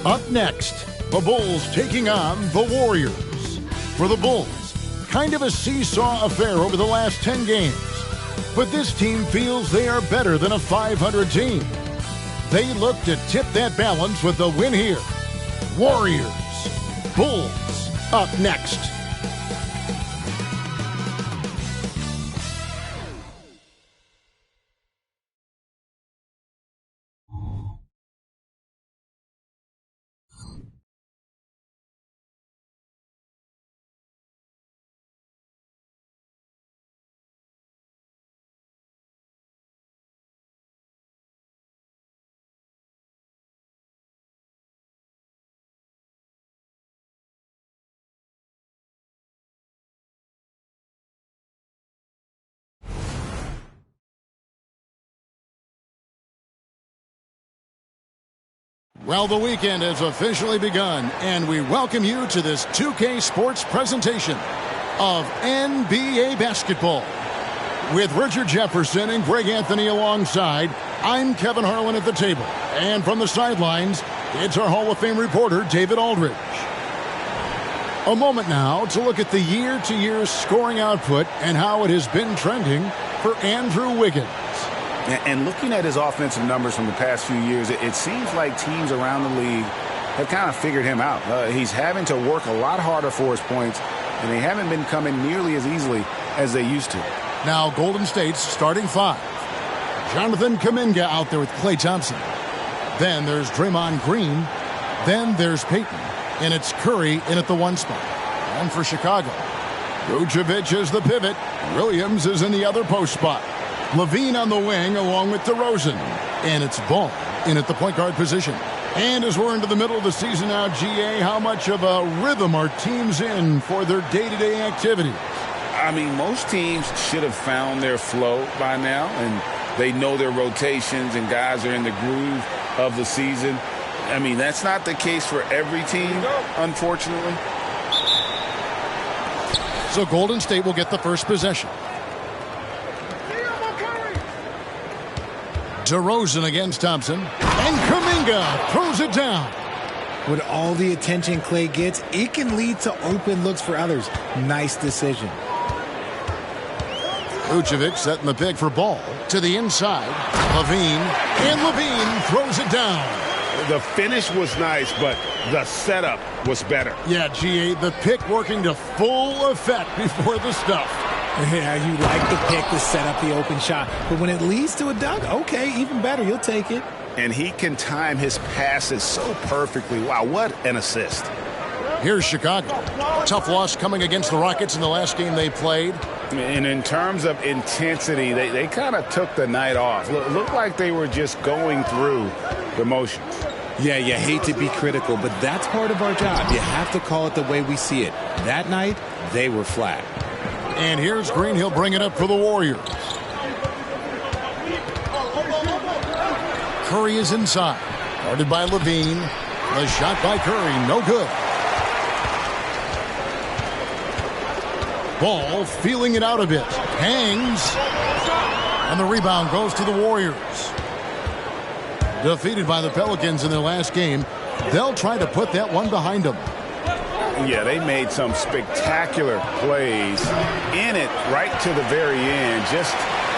Up next, the Bulls taking on the Warriors. For the Bulls, kind of a seesaw affair over the last 10 games. But this team feels they are better than a 500 team. They look to tip that balance with the win here. Warriors, Bulls, up next. Well, the weekend has officially begun, and we welcome you to this 2K Sports presentation of NBA basketball. With Richard Jefferson and Greg Anthony alongside, I'm Kevin Harlan at the table. And from the sidelines, it's our Hall of Fame reporter, David Aldridge. A moment now to look at the year-to-year scoring output and how it has been trending for Andrew Wiggins. And looking at his offensive numbers from the past few years, it seems like teams around the league have kind of figured him out. He's having to work a lot harder for his points, and they haven't been coming nearly as easily as they used to. Now Golden State's starting five. Jonathan Kuminga out there with Klay Thompson. Then there's Draymond Green. Then there's Payton. And it's Curry in at the one spot. And for Chicago, Vucevic is the pivot. Williams is in the other post spot. Levine on the wing along with DeRozan. And it's Ball in at the point guard position. And as we're into the middle of the season now, GA, how much of a rhythm are teams in for their day-to-day activities? I mean, most teams should have found their flow by now, and they know their rotations and guys are in the groove of the season. I mean, that's not the case for every team, unfortunately. So Golden State will get the first possession. DeRozan against Thompson. And Kuminga throws it down. With all the attention Klay gets, it can lead to open looks for others. Nice decision. Vucevic setting the pick for Ball. To the inside. Levine. And Levine throws it down. The finish was nice, but the setup was better. Yeah, GA, the pick working to full effect before the stuff. Yeah, you like the pick to set up the open shot. But when it leads to a dunk, okay, even better. You'll take it. And he can time his passes so perfectly. Wow, what an assist. Here's Chicago. Tough loss coming against the Rockets in the last game they played. And in terms of intensity, they kind of took the night off. Looked like they were just going through the motions. Yeah, you hate to be critical, but that's part of our job. You have to call it the way we see it. That night, they were flat. And here's Green. He'll bring it up for the Warriors. Curry is inside. Guarded by Levine. The shot by Curry. No good. Ball feeling it out a bit. Hangs. And the rebound goes to the Warriors. Defeated by the Pelicans in their last game. They'll try to put that one behind them. Yeah, they made some spectacular plays in it right to the very end. Just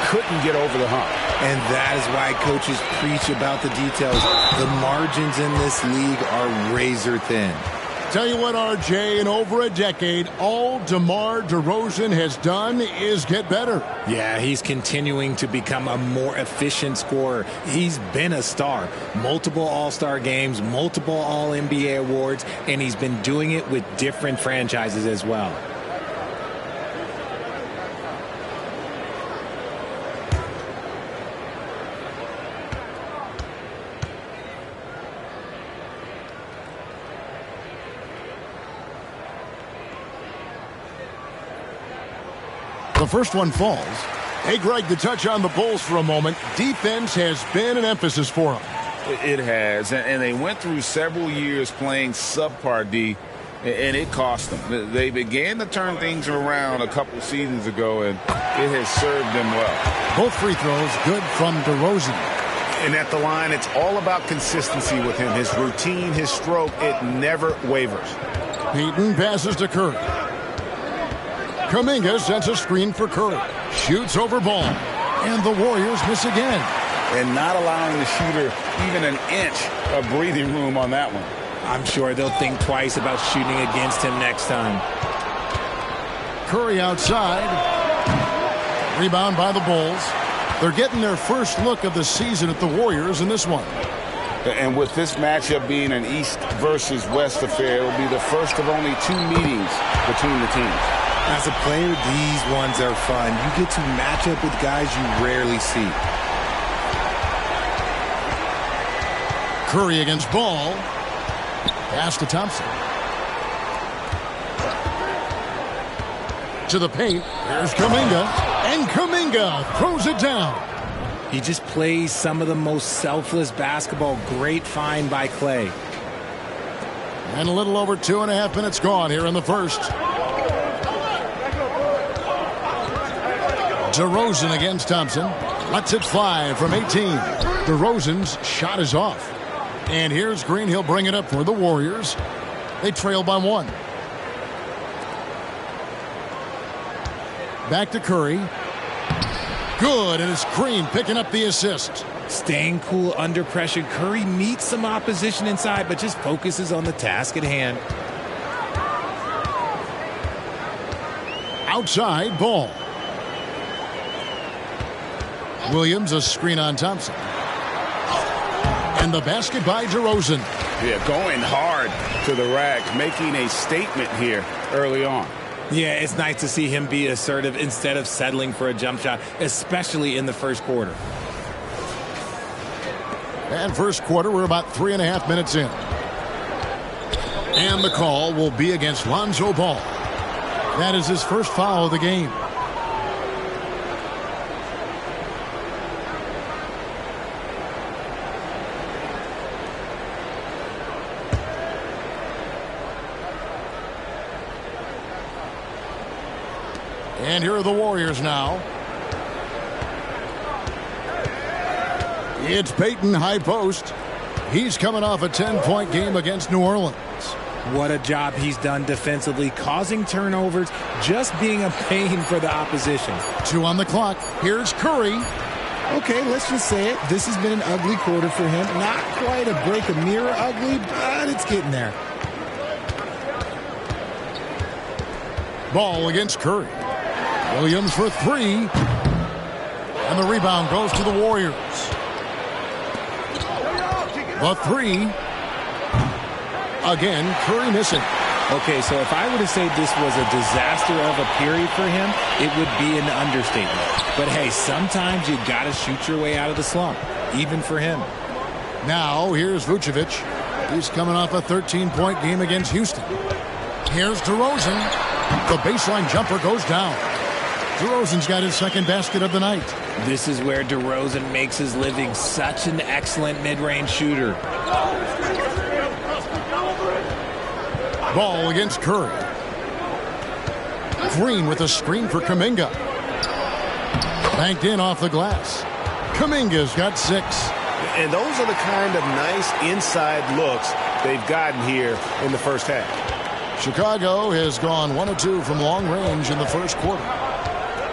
couldn't get over the hump. And that is why coaches preach about the details. The margins in this league are razor thin. Tell you what, RJ, in over a decade, all DeMar DeRozan has done is get better. Yeah, he's continuing to become a more efficient scorer. He's been a star. Multiple All-Star games, multiple All-NBA awards, and he's been doing it with different franchises as well. The first one falls. Hey, Greg, to touch on the Bulls for a moment, defense has been an emphasis for them. It has, and they went through several years playing subpar D, and it cost them. They began to turn things around a couple seasons ago, and it has served them well. Both free throws good from DeRozan. And at the line, it's all about consistency with him. His routine, his stroke, it never wavers. Payton passes to Curry. Kuminga sets a screen for Curry. Shoots over Ball. And the Warriors miss again. And not allowing the shooter even an inch of breathing room on that one. I'm sure they'll think twice about shooting against him next time. Curry outside. Rebound by the Bulls. They're getting their first look of the season at the Warriors in this one. And with this matchup being an East versus West affair, it will be the first of only 2 meetings between the teams. As a player, these ones are fun. You get to match up with guys you rarely see. Curry against Ball. Pass to Thompson. To the paint. Here's Kuminga. And Kuminga throws it down. He just plays some of the most selfless basketball. Great find by Clay. And a little over 2.5 minutes gone here in the first. DeRozan against Thompson. Lets it fly from 18. DeRozan's shot is off. And here's Green. He'll bring it up for the Warriors. They trail by 1. Back to Curry. Good, and it's Green picking up the assist. Staying cool under pressure. Curry meets some opposition inside, but just focuses on the task at hand. Outside, Ball. Williams, a screen on Thompson. And the basket by DeRozan. Yeah, going hard to the rack, making a statement here early on. Yeah, it's nice to see him be assertive instead of settling for a jump shot, especially in the first quarter. And first quarter, we're about 3.5 minutes in. And the call will be against Lonzo Ball. That is his first foul of the game. And here are the Warriors now. It's Payton, high post. He's coming off a 10-point game against New Orleans. What a job he's done defensively, causing turnovers, just being a pain for the opposition. 2 on the clock. Here's Curry. Okay, let's just say it. This has been an ugly quarter for him. Not quite a break a mirror ugly, but it's getting there. Ball against Curry. Williams for 3. And the rebound goes to the Warriors. The 3. Again, Curry missing. Okay, so if I were to say this was a disaster of a period for him, it would be an understatement. But hey, sometimes you got to shoot your way out of the slump, even for him. Now, here's Vucevic. He's coming off a 13-point game against Houston. Here's DeRozan. The baseline jumper goes down. DeRozan's got his second basket of the night. This is where DeRozan makes his living. Such an excellent mid-range shooter. Ball against Curry. Green with a screen for Kuminga. Banked in off the glass. Kuminga's got 6. And those are the kind of nice inside looks they've gotten here in the first half. Chicago has gone 1 of 2 from long range in the first quarter.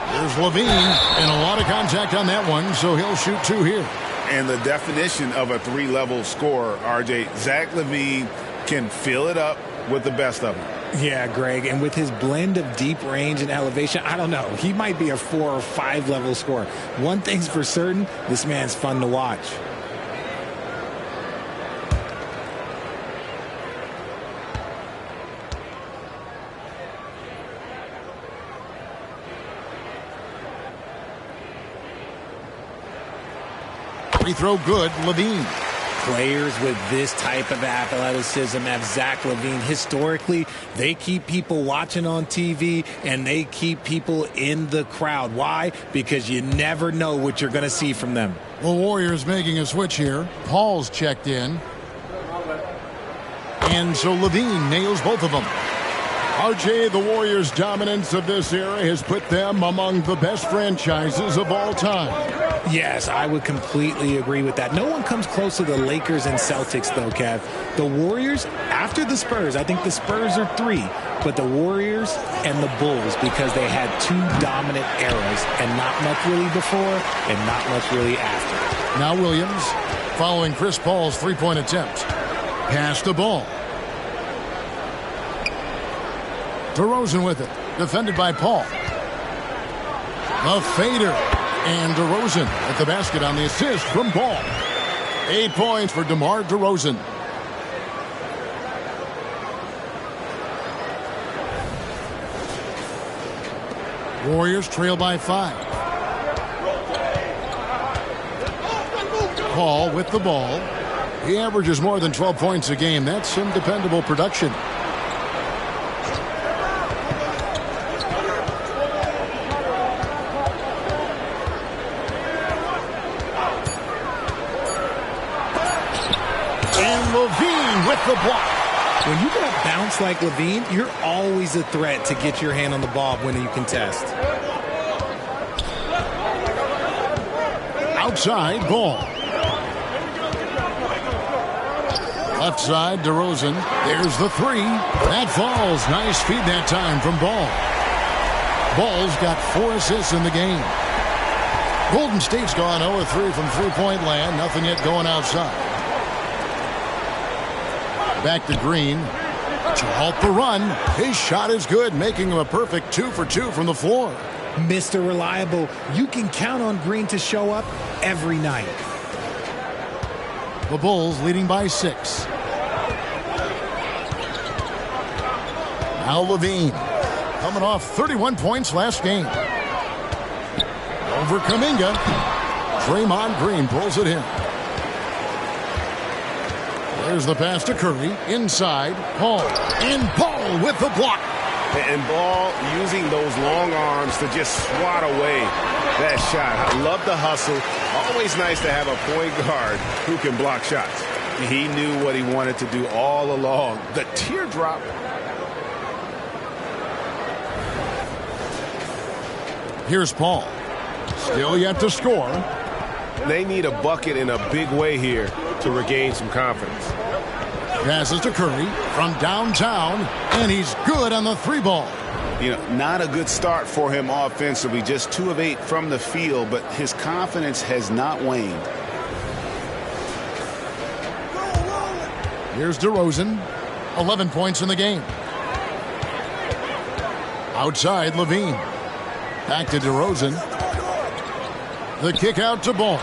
Here's Levine, and a lot of contact on that one, so he'll shoot 2 here. And the definition of a 3-level scorer, RJ, Zach LaVine can fill it up with the best of them. Yeah, Greg, and with his blend of deep range and elevation, I don't know. He might be a 4 or 5 level scorer. One thing's for certain, this man's fun to watch. Free throw good, Levine. Players with this type of athleticism have Zach LaVine. Historically, they keep people watching on TV and they keep people in the crowd. Why? Because you never know what you're going to see from them. The Warriors making a switch here. Paul's checked in. And so Levine nails both of them. RJ, the Warriors' dominance of this era has put them among the best franchises of all time. Yes, I would completely agree with that. No one comes close to the Lakers and Celtics, though, Kev. The Warriors, after the Spurs, I think the Spurs are 3, but the Warriors and the Bulls, because they had 2 dominant eras and not much really before and not much really after. Now Williams, following Chris Paul's three-point attempt. Pass the ball. DeRozan with it, defended by Paul. The fader. And DeRozan at the basket on the assist from Ball. 8 points for DeMar DeRozan. Warriors trail by 5. Paul with the ball. He averages more than 12 points a game. That's some dependable production. With the block. When you got bounce like Levine, you're always a threat to get your hand on the ball when you contest. Outside, Ball. Left side, DeRozan. There's the 3. That falls. Nice feed that time from Ball. Ball's got 4 assists in the game. Golden State's gone 0-3 from three-point land. Nothing yet going outside. Back to Green to halt the run. His shot is good, making him a perfect 2 for 2 from the floor. Mr. Reliable, you can count on Green to show up every night. The Bulls leading by 6. Now Levine, coming off 31 points last game. Over Kuminga. Draymond Green pulls it in. There's the pass to Curry. Inside, Paul. And Paul with the block. And Ball using those long arms to just swat away that shot. I love the hustle. Always nice to have a point guard who can block shots. He knew what he wanted to do all along. The teardrop. Here's Paul. Still yet to score. They need a bucket in a big way here to regain some confidence. Passes to Curry from downtown, and he's good on the 3-ball. You know, not a good start for him offensively, just 2 of 8 from the field, but his confidence has not waned. Here's DeRozan, 11 points in the game. Outside, Levine. Back to DeRozan. The kick out to Ball.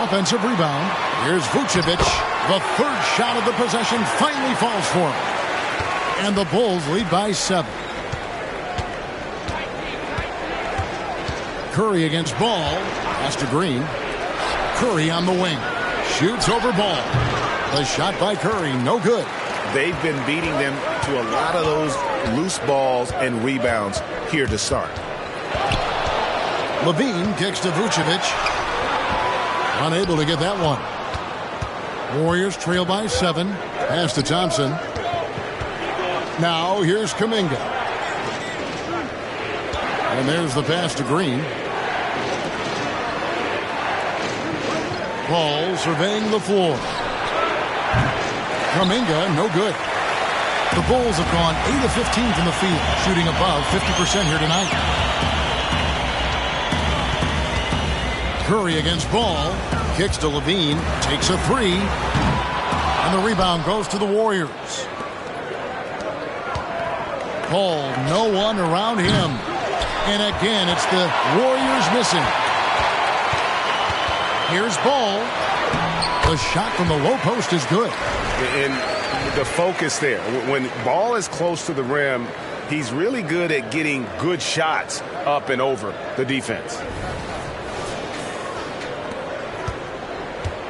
Offensive rebound. Here's Vucevic. The 3rd shot of the possession finally falls for him. And the Bulls lead by 7. Curry against Ball. Pass to Green. Curry on the wing. Shoots over Ball. The shot by Curry, no good. They've been beating them to a lot of those loose balls and rebounds here to start. Levine kicks to Vucevic. Unable to get that one. Warriors trail by 7. Pass to Thompson. Now here's Kuminga. And there's the pass to Green. Paul surveying the floor. Kuminga, no good. The Bulls have gone 8 of 15 from the field, shooting above 50% here tonight. Curry against Ball. Kicks to Levine. Takes a 3. And the rebound goes to the Warriors. Paul, no one around him. And again, it's the Warriors missing. Here's Ball. The shot from the low post is good. And the focus there. When Ball is close to the rim, he's really good at getting good shots up and over the defense.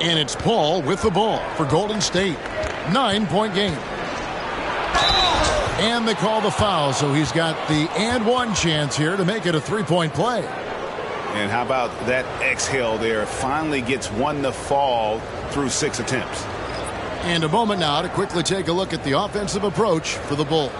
And it's Paul with the ball for Golden State. 9-point game. And they call the foul, so he's got the and one chance here to make it a 3-point play. And how about that exhale there? Finally gets one to fall through 6 attempts. And a moment now to quickly take a look at the offensive approach for the Bulls.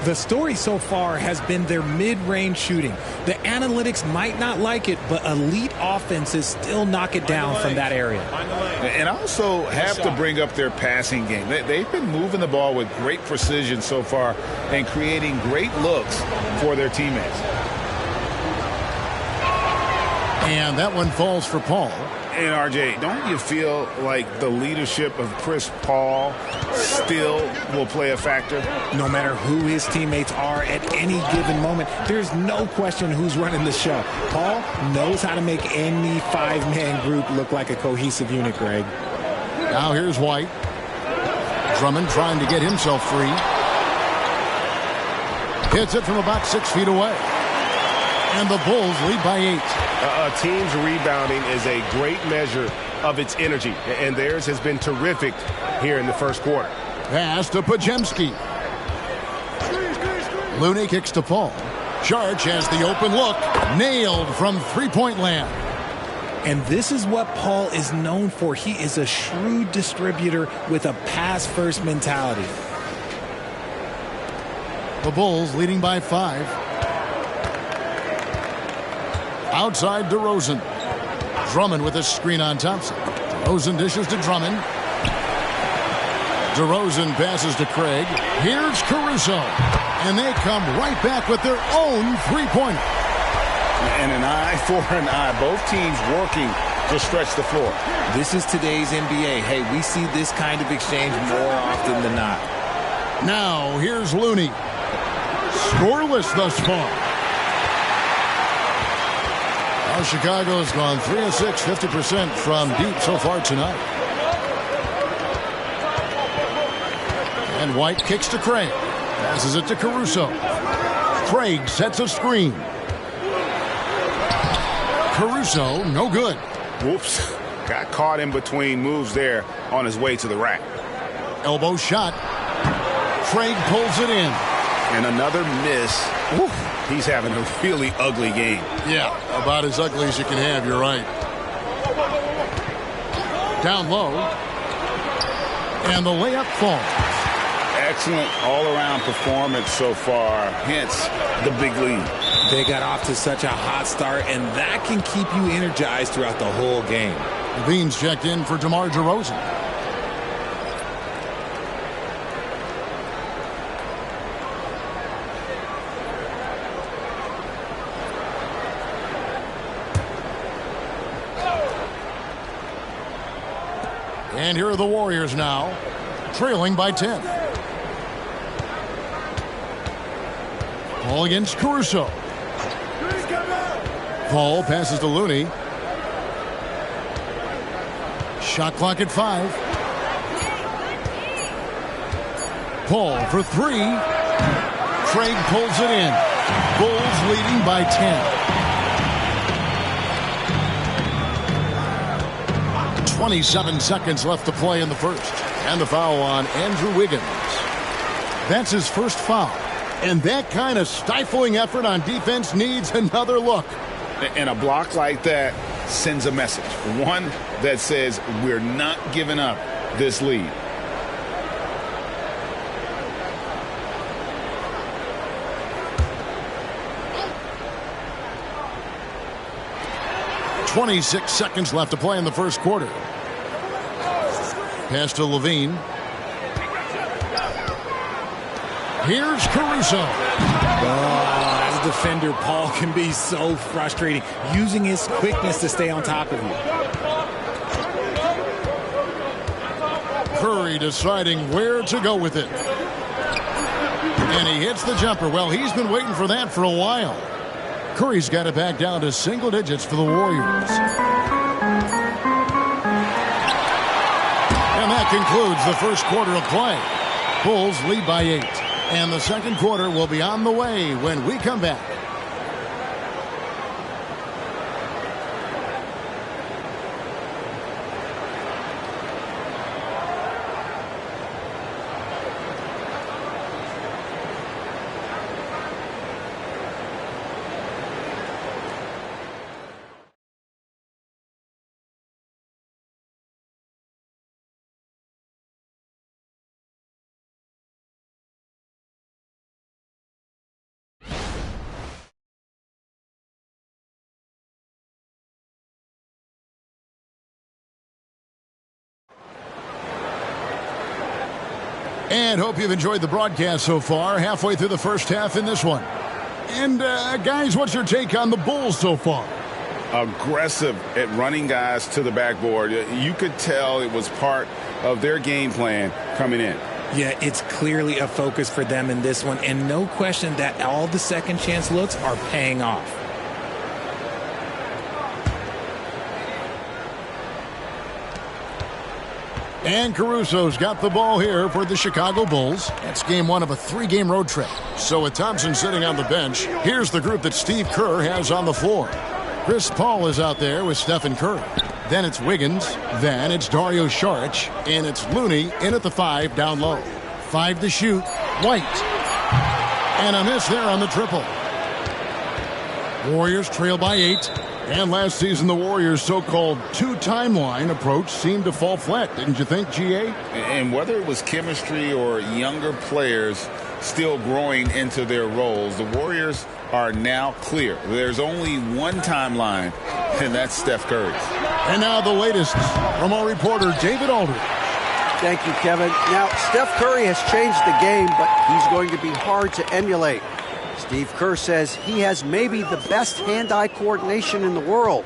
The story so far has been their mid-range shooting. The analytics might not like it, but elite offenses still knock it down from that area. And also have to bring up their passing game. They've been moving the ball with great precision so far and creating great looks for their teammates. And that one falls for Paul. And, RJ, don't you feel like the leadership of Chris Paul still will play a factor? No matter who his teammates are at any given moment, there's no question who's running the show. Paul knows how to make any five-man group look like a cohesive unit, Greg. Now here's White. Drummond trying to get himself free. Hits it from about 6 feet away. And the Bulls lead by 8. A team's rebounding is a great measure of its energy, and theirs has been terrific here in the first quarter. Pass to Podziemski. Looney kicks to Paul. Saric has the open look. Nailed from three-point land. And this is what Paul is known for. He is a shrewd distributor with a pass-first mentality. The Bulls leading by 5. Outside DeRozan. Drummond with a screen on Thompson. DeRozan dishes to Drummond. DeRozan passes to Craig. Here's Caruso. And they come right back with their own three-pointer. And an eye for an eye. Both teams working to stretch the floor. This is today's NBA. Hey, we see this kind of exchange more often than not. Now, here's Looney. Scoreless thus far. Now Chicago's gone 3 of 6, 50% from deep so far tonight. And White kicks to Craig. Passes it to Caruso. Craig sets a screen. Caruso, no good. Whoops. Got caught in between moves there on his way to the rack. Elbow shot. Craig pulls it in. And another miss. Oof. He's having a really ugly game. Yeah, about as ugly as you can have, you're right. Down low. And the layup falls. Excellent all-around performance so far, hence the big lead. They got off to such a hot start, and that can keep you energized throughout the whole game. Levine's checked in for DeMar DeRozan. And here are the Warriors now, trailing by 10. Paul against Caruso. Paul passes to Looney. Shot clock at 5. Paul for 3. Craig pulls it in. Bulls leading by 10. 27 seconds left to play in the first. And the foul on Andrew Wiggins. That's his first foul. And that kind of stifling effort on defense needs another look. And a block like that sends a message. One that says we're not giving up this lead. .26 seconds left to play in the first quarter. Pass to Levine. Here's Caruso. As a defender, Paul can be so frustrating, using his quickness to stay on top of you. Curry deciding where to go with it. And he hits the jumper. Well, he's been waiting for that for a while. Curry's got it back down to single digits for the Warriors. And that concludes the first quarter of play. Bulls lead by 8. And the second quarter will be on the way when we come back. And hope you've enjoyed the broadcast so far. Halfway through the first half in this one. And, guys, what's your take on the Bulls so far? Aggressive at running guys to the backboard. You could tell it was part of their game plan coming in. Yeah, it's clearly a focus for them in this one, and no question that all the second chance looks are paying off. And Caruso's got the ball here for the Chicago Bulls. That's game one of a 3-game road trip. So with Thompson sitting on the bench, here's the group that Steve Kerr has on the floor. Chris Paul is out there with Stephen Curry. Then it's Wiggins. Then it's Dario Saric. And it's Looney in at the 5 down low. 5 to shoot. White. And a miss there on the triple. Warriors trail by 8. And last season, the Warriors' so-called two-timeline approach seemed to fall flat, didn't you think, G.A.? And whether it was chemistry or younger players still growing into their roles, the Warriors are now clear. There's only one timeline, and that's Steph Curry. And now the latest from our reporter, David Aldridge. Thank you, Kevin. Now, Steph Curry has changed the game, but he's going to be hard to emulate. Steve Kerr says he has maybe the best hand-eye coordination in the world.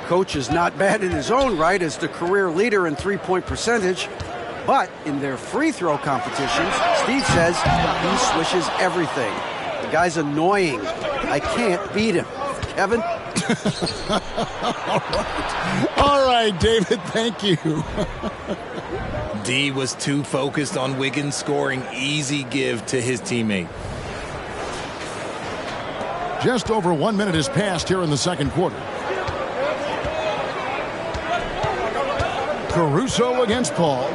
Coach is not bad in his own right as the career leader in three-point percentage, but in their free throw competitions, Steve says he swishes everything. The guy's annoying. I can't beat him. Kevin? All right, David, thank you. D was too focused on Wiggins scoring. Easy give to his teammate. Just over 1 minute has passed here in the second quarter. Caruso against Paul.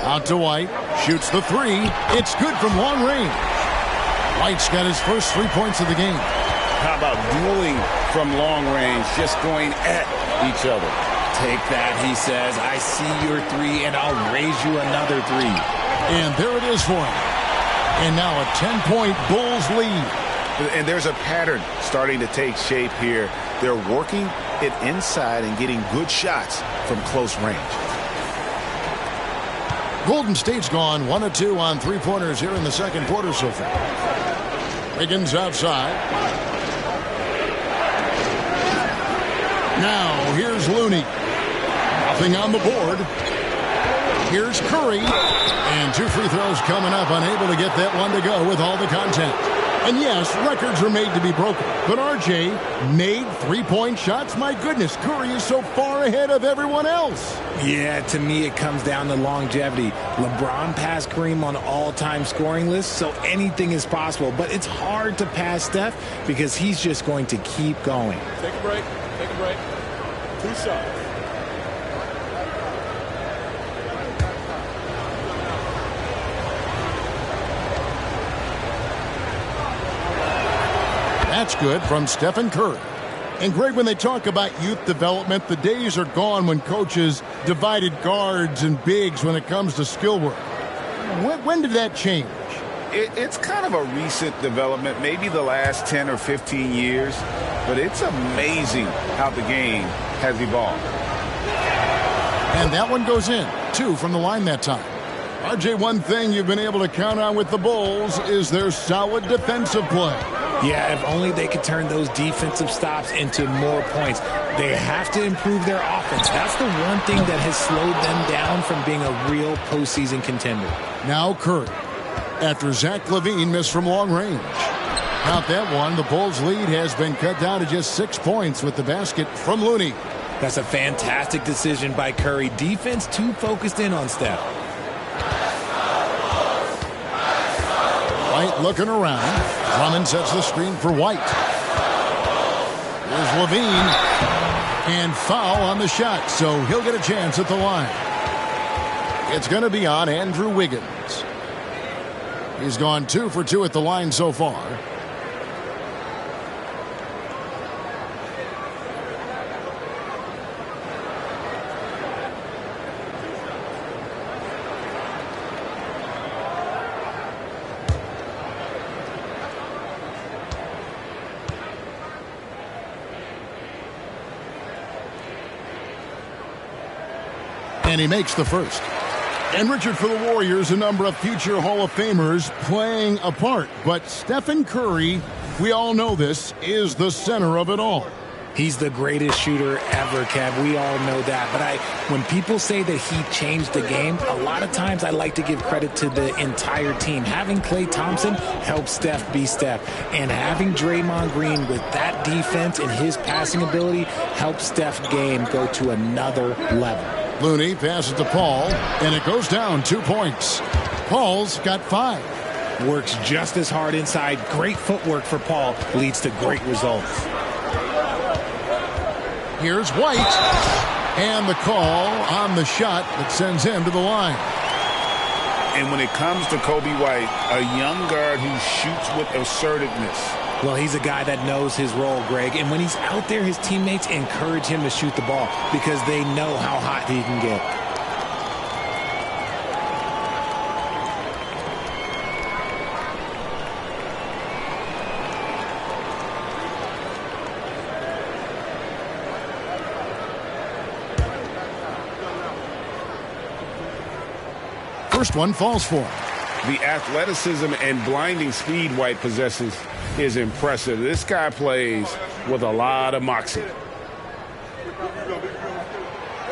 Out to White. Shoots the 3. It's good from long range. White's got his first 3 points of the game. How about dueling from long range, just going at each other? Take that, he says. I see your 3, and I'll raise you another 3. And there it is for him. And now a 10-point Bulls lead. And there's a pattern starting to take shape here. They're working it inside and getting good shots from close range. Golden State's gone 1 of 2 on 3-pointers here in the second quarter so far. Wiggins outside. Now here's Looney. Nothing on the board. Here's Curry. And 2 free throws coming up, unable to get that one to go with all the contact. And yes, records are made to be broken. But RJ made 3-point shots. My goodness, Curry is so far ahead of everyone else. Yeah, to me it comes down to longevity. LeBron passed Kareem on all-time scoring lists, so anything is possible. But it's hard to pass Steph because he's just going to keep going. Take a break. Take a break. 2 shots. That's good from Stephen Curry. And Greg, when they talk about youth development, the days are gone when coaches divided guards and bigs when it comes to skill work. When did that change? It's kind of a recent development, maybe the last 10 or 15 years, but it's amazing how the game has evolved. And that one goes in, 2 from the line that time. RJ, one thing you've been able to count on with the Bulls is their solid defensive play. Yeah, if only they could turn those defensive stops into more points. They have to improve their offense. That's the one thing that has slowed them down from being a real postseason contender. Now Curry, after Zach LaVine missed from long range. Count that one. The Bulls' lead has been cut down to just 6 points with the basket from Looney. That's a fantastic decision by Curry. Defense too focused in on Steph. White looking around. Drummond sets the screen for White. Here's LaVine. And foul on the shot, so he'll get a chance at the line. It's going to be on Andrew Wiggins. He's gone 2 for 2 at the line so far. And he makes the first. And Richard, for the Warriors, a number of future Hall of Famers playing a part. But Stephen Curry, we all know this, is the center of it all. He's the greatest shooter ever, Kev. We all know that. But when people say that he changed the game, a lot of times I like to give credit to the entire team. Having Klay Thompson help Steph be Steph. And having Draymond Green with that defense and his passing ability helps Steph's game go to another level. Looney passes to Paul, and it goes down 2 points. Paul's got 5. Works just as hard inside. Great footwork for Paul leads to great results. Here's White, and the call on the shot that sends him to the line. And when it comes to Coby White, a young guard who shoots with assertiveness. Well, he's a guy that knows his role, Greg. And when he's out there, his teammates encourage him to shoot the ball because they know how hot he can get. First one falls for him. The athleticism and blinding speed White possesses is impressive. This guy plays with a lot of moxie.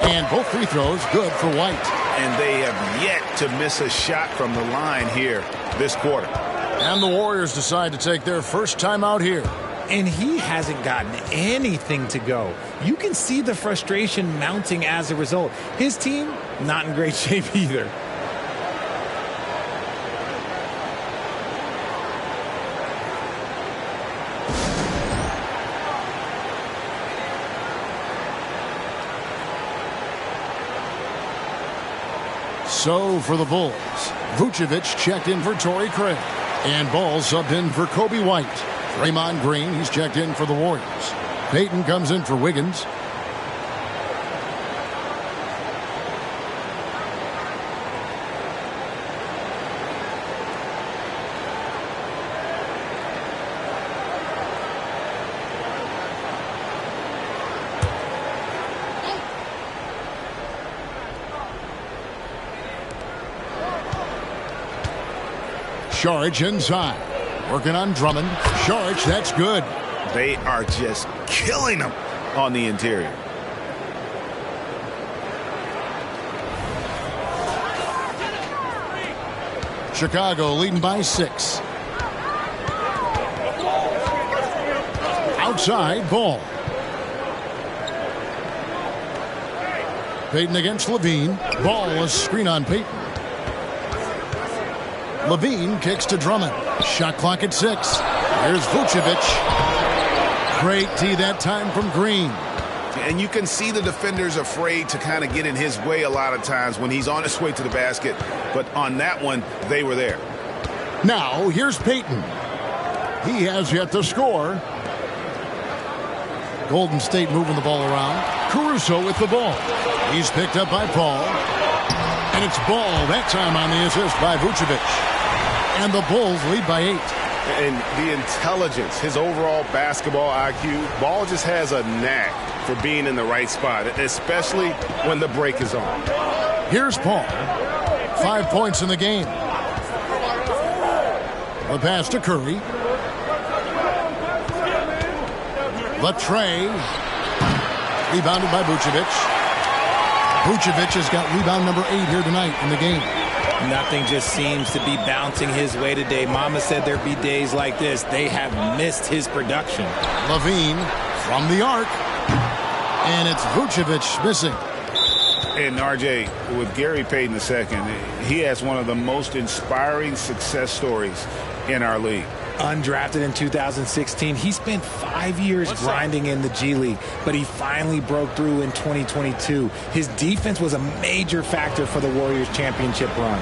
And both free throws good for White. And they have yet to miss a shot from the line here this quarter. And the Warriors decide to take their first time out here. And he hasn't gotten anything to go. You can see the frustration mounting as a result. His team, not in great shape either. So for the Bulls, Vucevic checked in for Torrey Craig. And Ball subbed in for Coby White. Draymond Green, he's checked in for the Warriors. Payton comes in for Wiggins. Saric inside. Working on Drummond. Saric, that's good. They are just killing him on the interior. Chicago leading by 6. Outside, Ball. Payton against Levine. Ball, a screen on Payton. Levine kicks to Drummond. Shot clock at 6. Here's Vucevic. Great tee that time from Green. And you can see the defenders afraid to kind of get in his way a lot of times when he's on his way to the basket. But on that one, they were there. Now, here's Payton. He has yet to score. Golden State moving the ball around. Caruso with the ball. He's picked up by Paul. And it's Ball that time on the assist by Vucevic. And the Bulls lead by 8. And the intelligence, his overall basketball IQ, Ball just has a knack for being in the right spot, especially when the break is on. Here's Paul. 5 points in the game. The pass to Curry. Latrey. Rebounded by Vucevic. Vucevic has got rebound number 8 here tonight in the game. Nothing just seems to be bouncing his way today. Mama said there'd be days like this. They have missed his production. Levine from the arc. And it's Vucevic missing. And RJ, with Gary Payton II, he has one of the most inspiring success stories in our league. Undrafted in 2016, he spent 5 years grinding in the G League, but he finally broke through in 2022. His defense was a major factor for the Warriors' championship run.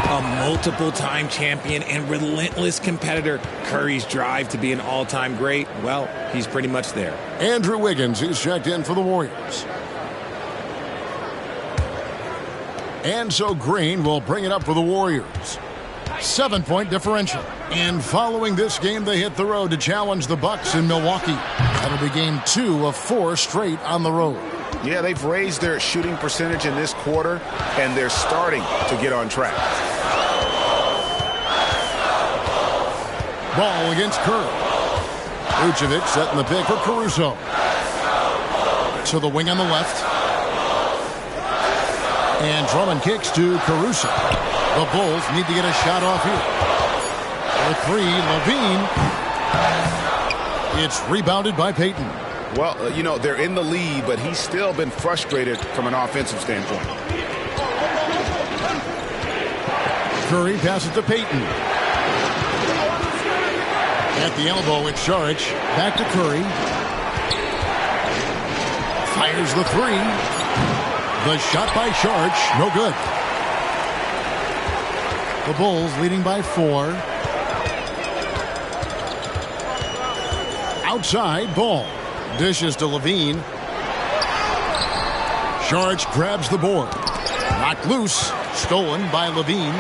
A multiple-time champion and relentless competitor, Curry's drive to be an all-time great, well, he's pretty much there. Andrew Wiggins is checked in for the Warriors. And so Green will bring it up for the Warriors. 7-point differential. And following this game, they hit the road to challenge the Bucks in Milwaukee. That'll be game 2 of 4 straight on the road. Yeah, they've raised their shooting percentage in this quarter, and they're starting to get on track. Ball against Curry. Vucevic setting the pick for Caruso. To the wing on the left. And Drummond kicks to Caruso. The Bulls need to get a shot off here. For three, Levine. It's rebounded by Payton. Well, you know, they're in the lead, but he's still been frustrated from an offensive standpoint. Curry passes to Payton. At the elbow, it's Saric. Back to Curry. Fires the three. The shot by Saric, no good. The Bulls leading by 4. Outside, Ball. Dishes to Levine. Saric grabs the board. Knocked loose. Stolen by Levine.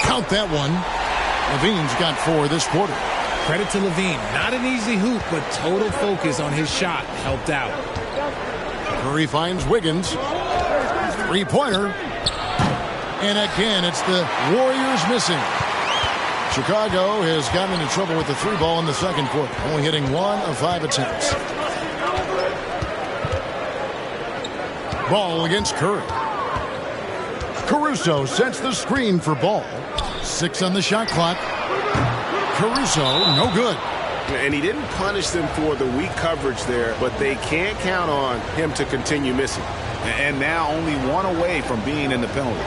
Count that one. Levine's got 4 this quarter. Credit to Levine. Not an easy hoop, but total focus on his shot helped out. Curry finds Wiggins. Three-pointer. And again, it's the Warriors missing. Chicago has gotten into trouble with the 3 ball in the second quarter, only hitting 1 of 5 attempts. Ball against Curry. Caruso sets the screen for Ball. 6 on the shot clock. Caruso, no good. And he didn't punish them for the weak coverage there, but they can't count on him to continue missing. And now only 1 away from being in the penalty.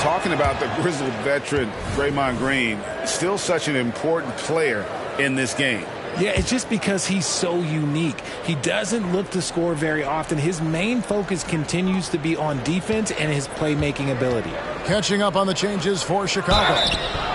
Talking about the grizzled veteran, Draymond Green, still such an important player in this game. Yeah, it's just because he's so unique. He doesn't look to score very often. His main focus continues to be on defense and his playmaking ability. Catching up on the changes for Chicago.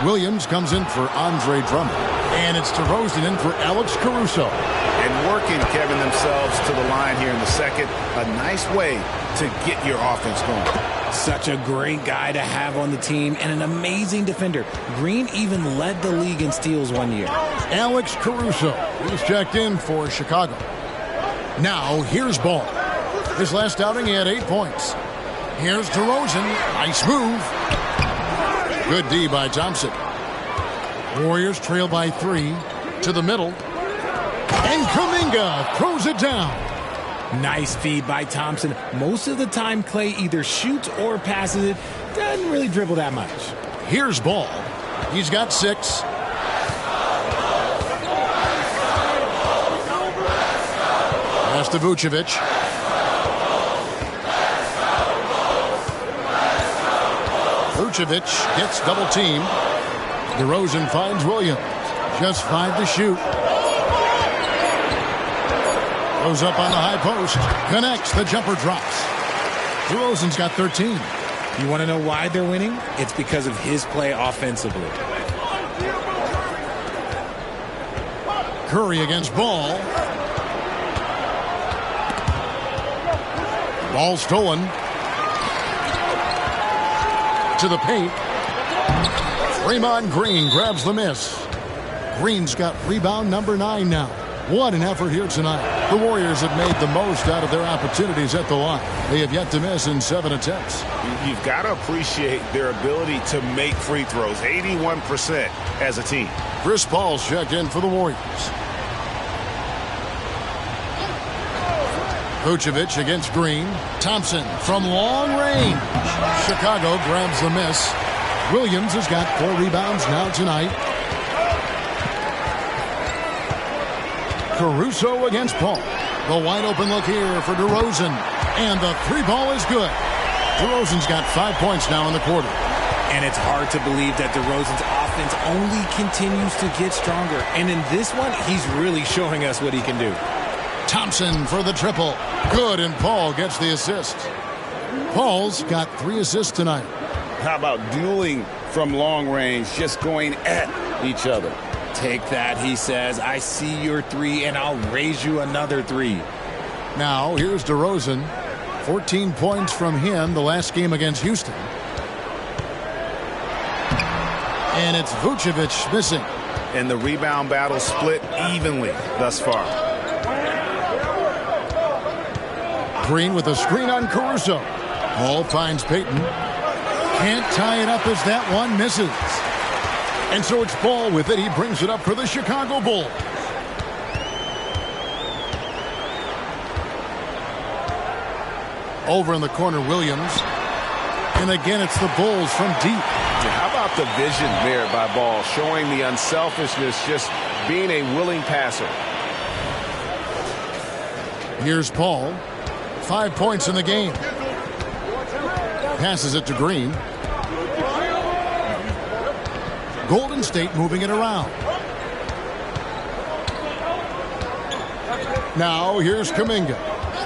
Williams comes in for Andre Drummond. And it's DeRozan in for Alex Caruso. And working, Kevin, themselves to the line here in the second. A nice way to get your offense going. Such a great guy to have on the team and an amazing defender. Green even led the league in steals one year. Alex Caruso. He's checked in for Chicago. Now, here's Ball. His last outing, he had 8 points. Here's DeRozan. Nice move. Good D by Thompson. Warriors trail by 3 to the middle. And Kuminga throws it down. Nice feed by Thompson. Most of the time, Clay either shoots or passes it. Doesn't really dribble that much. Here's Ball. He's got 6. Pass to Vucevic. Vucevic gets double teamed. DeRozan finds Williams. Just 5 to shoot. Goes up on the high post. Connects. The jumper drops. DeRozan's got 13. You want to know why they're winning? It's because of his play offensively. Curry against Ball. Ball stolen. To the paint. Draymond Green grabs the miss. Green's got rebound number 9 now. What an effort here tonight. The Warriors have made the most out of their opportunities at the line. They have yet to miss in 7 attempts. You've got to appreciate their ability to make free throws. 81% as a team. Chris Paul's checked in for the Warriors. Vucevic against Green. Thompson from long range. Chicago grabs the miss. Williams has got 4 rebounds now tonight. Caruso against Paul. The wide open look here for DeRozan. And the 3 ball is good. DeRozan's got 5 points now in the quarter. And it's hard to believe that DeRozan's offense only continues to get stronger. And in this one, he's really showing us what he can do. Thompson for the triple. Good, and Paul gets the assist. Paul's got 3 assists tonight. How about dueling from long range, just going at each other? Take that, he says. I see your 3, and I'll raise you another 3. Now, here's DeRozan. 14 points from him the last game against Houston. And it's Vucevic missing. And the rebound battle split evenly thus far. Green with a screen on Caruso. Ball finds Payton. Can't tie it up as that one misses. And so it's Ball with it. He brings it up for the Chicago Bulls. Over in the corner, Williams. And again, it's the Bulls from deep. How about the vision there by Ball, showing the unselfishness, just being a willing passer. Here's Paul. 5 points in the game. Passes it to Green. Golden State moving it around. Now here's Kuminga.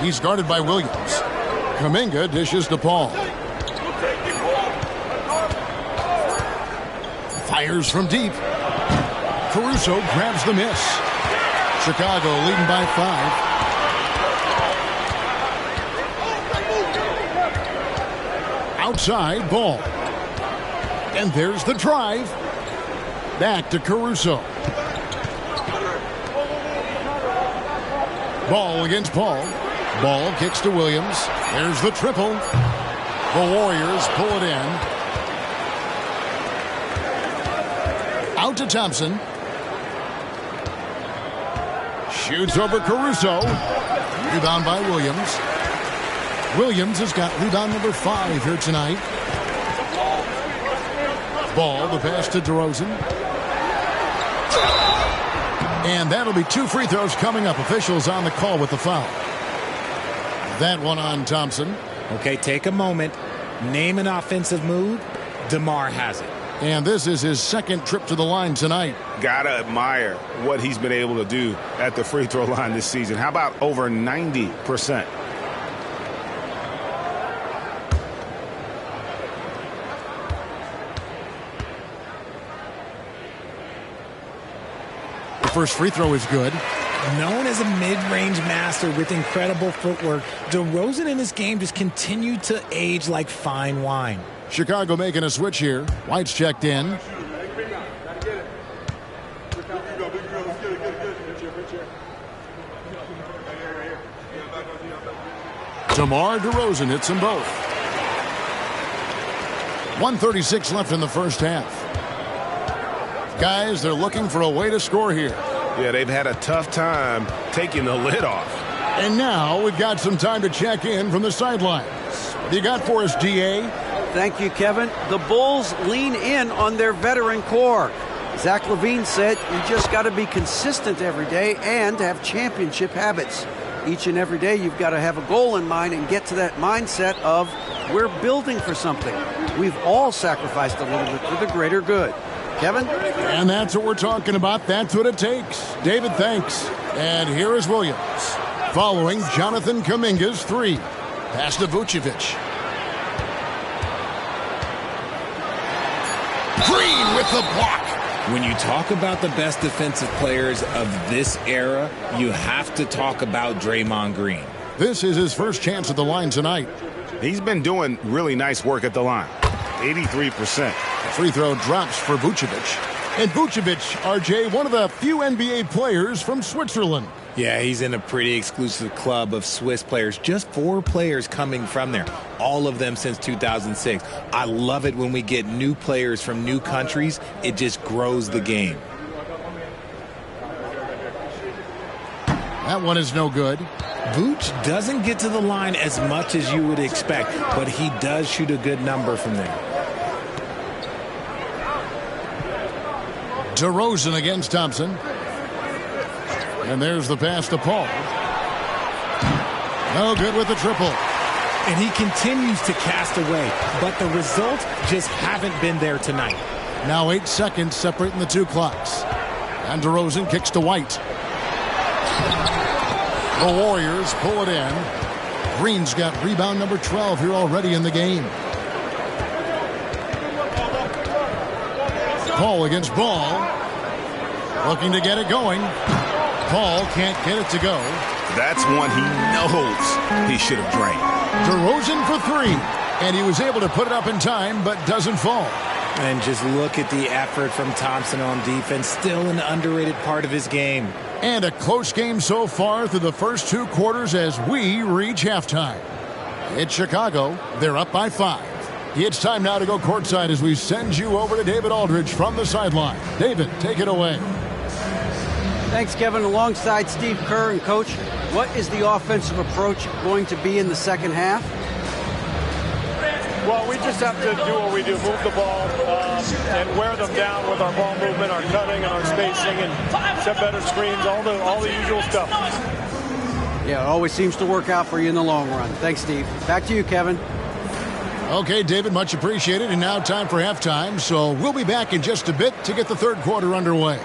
He's guarded by Williams. Kuminga dishes to Paul. Fires from deep. Caruso grabs the miss. Chicago leading by 5. Outside, Ball. And there's the drive. Back to Caruso. Ball against Paul. Ball kicks to Williams. There's the triple. The Warriors pull it in. Out to Thompson. Shoots over Caruso. Rebound by Williams. Williams has got rebound number 5 here tonight. Ball, the pass to DeRozan. And that'll be 2 free throws coming up. Officials on the call with the foul. That one on Thompson. Okay, take a moment. Name an offensive move. DeMar has it. And this is his second trip to the line tonight. Gotta admire what he's been able to do at the free throw line this season. How about over 90%? The first free throw is good. Known as a mid-range master with incredible footwork, DeRozan in this game just continued to age like fine wine. Chicago making a switch here. White's checked in. DeMar DeRozan hits them both. 1:36 left in the first half. Guys, they're looking for a way to score here. Yeah, they've had a tough time taking the lid off. And now we've got some time to check in from the sidelines. What do you got for us, DA? Thank you, Kevin. The Bulls lean in on their veteran core. Zach LaVine said you just got to be consistent every day and have championship habits. Each and every day you've got to have a goal in mind and get to that mindset of we're building for something. We've all sacrificed a little bit for the greater good. Kevin? And that's what we're talking about. That's what it takes. David, thanks. And here is Williams. Following Jonathan Kuminga's 3. Pass to Vucevic. Green with the block. When you talk about the best defensive players of this era, you have to talk about Draymond Green. This is his first chance at the line tonight. He's been doing really nice work at the line. 83%. Free throw drops for Vucevic. And Vucevic, RJ, one of the few NBA players from Switzerland. Yeah, he's in a pretty exclusive club of Swiss players. Just 4 players coming from there. All of them since 2006. I love it when we get new players from new countries. It just grows the game. That one is no good. Vooch doesn't get to the line as much as you would expect, but he does shoot a good number from there. DeRozan against Thompson. And there's the pass to Paul. No good with the triple. And he continues to cast away, but the results just haven't been there tonight. Now 8 seconds separating the 2 clocks. And DeRozan kicks to White. The Warriors pull it in. Green's got rebound number 12 here already in the game. Paul against Ball. Looking to get it going. Paul can't get it to go. That's one he knows he should have drained. DeRozan for 3. And he was able to put it up in time, but doesn't fall. And just look at the effort from Thompson on defense. Still an underrated part of his game. And a close game so far through the first 2 quarters as we reach halftime. It's Chicago. They're up by 5. It's time now to go courtside as we send you over to David Aldridge from the sideline. David, take it away. Thanks, Kevin. Alongside Steve Kerr and Coach, what is the offensive approach going to be in the second half? Well, we just have to do what we do, move the ball and wear them down with our ball movement, our cutting, and our spacing, and set better screens, all the usual stuff. Yeah, it always seems to work out for you in the long run. Thanks, Steve. Back to you, Kevin. Okay, David, much appreciated. And now time for halftime, so we'll be back in just a bit to get the third quarter underway.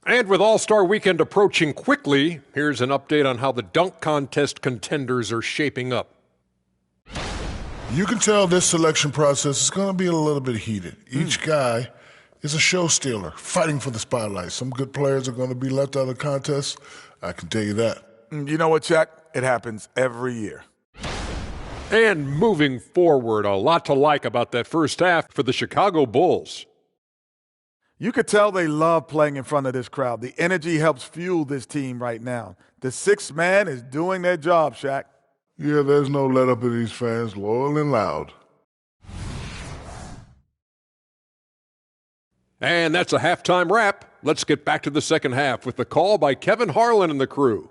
And with All-Star Weekend approaching quickly, here's an update on how the dunk contest contenders are shaping up. You can tell this selection process is going to be a little bit heated. Each guy is a show stealer, fighting for the spotlight. Some good players are going to be left out of the contest. I can tell you that. You know what, Chuck? It happens every year. And moving forward, a lot to like about that first half for the Chicago Bulls. You could tell they love playing in front of this crowd. The energy helps fuel this team right now. The sixth man is doing their job, Shaq. Yeah, there's no let up in these fans, loyal and loud. And that's a halftime wrap. Let's get back to the second half with the call by Kevin Harlan and the crew.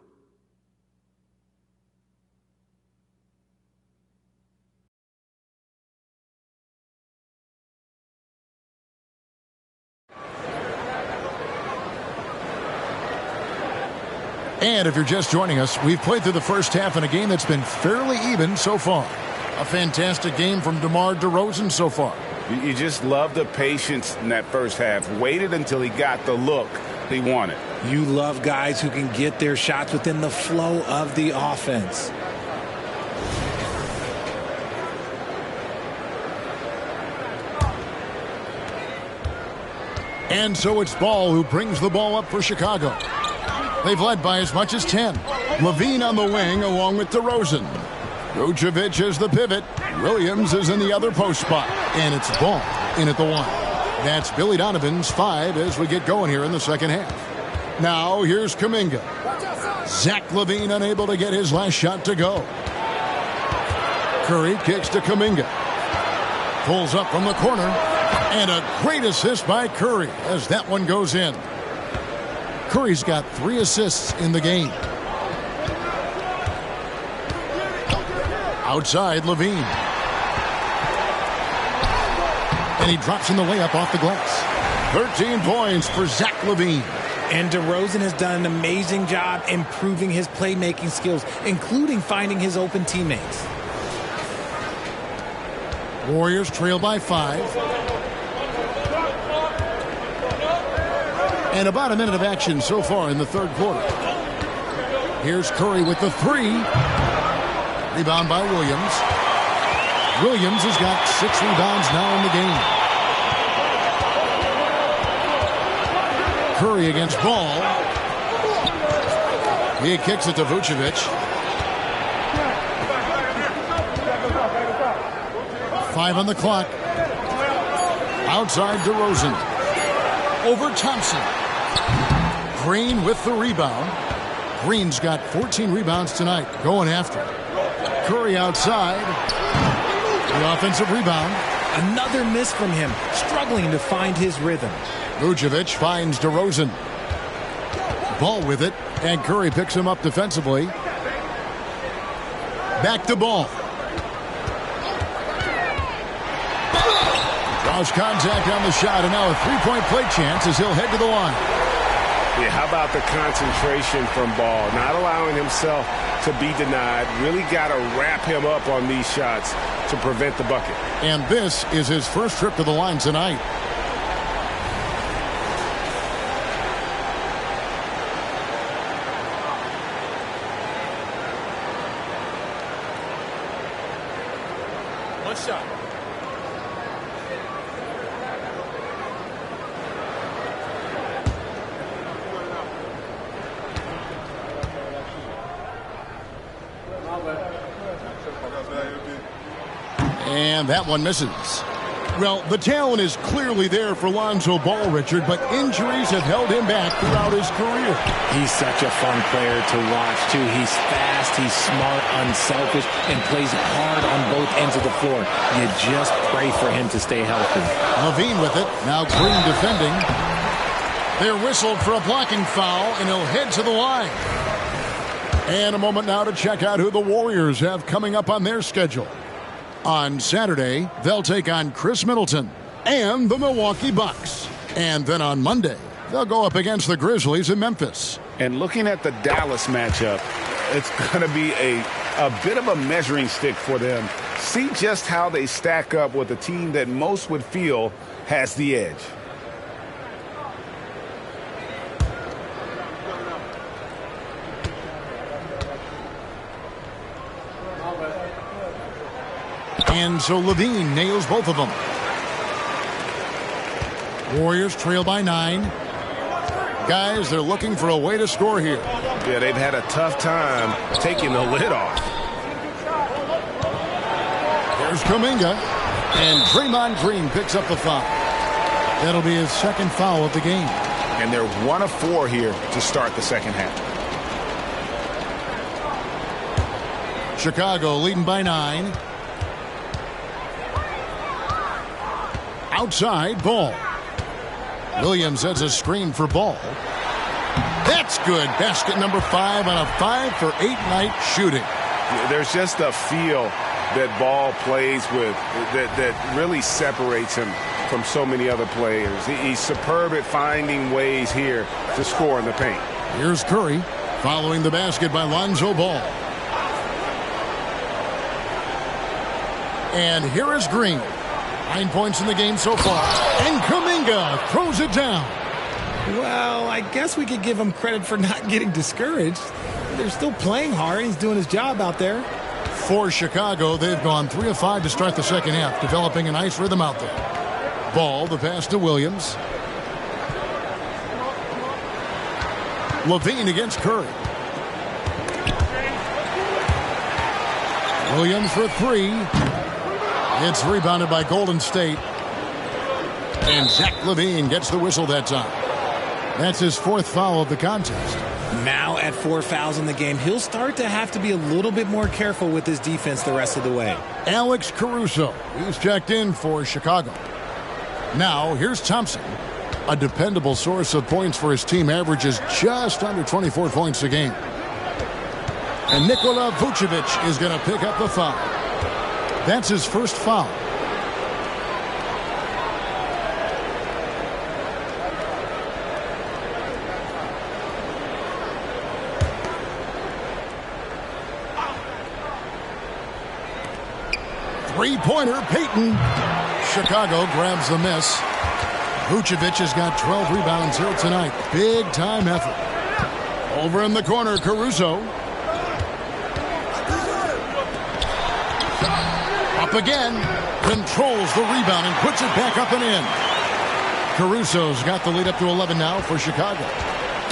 And if you're just joining us, we've played through the first half in a game that's been fairly even so far. A fantastic game from DeMar DeRozan so far. You just love the patience in that first half. Waited until he got the look he wanted. You love guys who can get their shots within the flow of the offense. And so it's Ball who brings the ball up for Chicago. They've led by as much as 10. Levine on the wing along with DeRozan. Vucevic is the pivot. Williams is in the other post spot. And it's Ball in at the 1. That's Billy Donovan's 5 as we get going here in the second half. Now here's Kuminga. Zach LaVine unable to get his last shot to go. Curry kicks to Kuminga. Pulls up from the corner. And a great assist by Curry as that one goes in. Curry's got 3 assists in the game. Outside, LaVine. And he drops in the layup off the glass. 13 points for Zach LaVine. And DeRozan has done an amazing job improving his playmaking skills, including finding his open teammates. Warriors trail by 5. And about a minute of action so far in the third quarter. Here's Curry with the 3. Rebound by Williams. Williams has got 6 rebounds now in the game. Curry against Ball. He kicks it to Vucevic. 5 on the clock. Outside DeRozan. Over Thompson. Green with the rebound. Green's got 14 rebounds tonight. Going after it. Curry outside. The offensive rebound. Another miss from him. Struggling to find his rhythm. Vucevic finds DeRozan. Ball with it. And Curry picks him up defensively. Back to Ball. Draws contact on the shot, and now a three-point play chance as he'll head to the line. Yeah, how about the concentration from Ball? Not allowing himself to be denied. Really got to wrap him up on these shots to prevent the bucket. And this is his first trip to the line tonight. One shot. And that one misses. Well, the talent is clearly there for Lonzo Ball, Richard, but injuries have held him back throughout his career. He's such a fun player to watch, too. He's fast, he's smart, unselfish, and plays hard on both ends of the floor. You just pray for him to stay healthy. Levine with it. Now Green defending. They're whistled for a blocking foul, and he'll head to the line. And a moment now to check out who the Warriors have coming up on their schedule. On Saturday, they'll take on Chris Middleton and the Milwaukee Bucks. And then on Monday, they'll go up against the Grizzlies in Memphis. And looking at the Dallas matchup, it's going to be a bit of a measuring stick for them. See just how they stack up with a team that most would feel has the edge. And so Levine nails both of them. Warriors trail by 9. Guys, they're looking for a way to score here. Yeah, they've had a tough time taking the lid off. There's Kuminga. And Draymond Green picks up the foul. That'll be his second foul of the game. And they're 1 of 4 here to start the second half. Chicago leading by 9. Outside, Ball. Williams has a screen for Ball. That's good. Basket number 5 on a 5-for-8 night shooting. There's just a feel that Ball plays with that really separates him from so many other players. He's superb at finding ways here to score in the paint. Here's Curry following the basket by Lonzo Ball. And here is Green. 9 points in the game so far. And Kuminga throws it down. Well, I guess we could give him credit for not getting discouraged. They're still playing hard. He's doing his job out there. For Chicago, they've gone 3 of 5 to start the second half, developing a nice rhythm out there. Ball, the pass to Williams. Levine against Curry. Williams for 3. It's rebounded by Golden State. And Zach LaVine gets the whistle that time. That's his 4th foul of the contest. Now at 4 fouls in the game, he'll start to have to be a little bit more careful with his defense the rest of the way. Alex Caruso, he's checked in for Chicago. Now here's Thompson. A dependable source of points for his team, averages just under 24 points a game. And Nikola Vucevic is going to pick up the foul. That's his first foul. Three-pointer, Payton. Chicago grabs the miss. Vucevic has got 12 rebounds here tonight. Big-time effort. Over in the corner, Caruso. Up again. Controls the rebound and puts it back up and in. Caruso's got the lead up to 11 now for Chicago.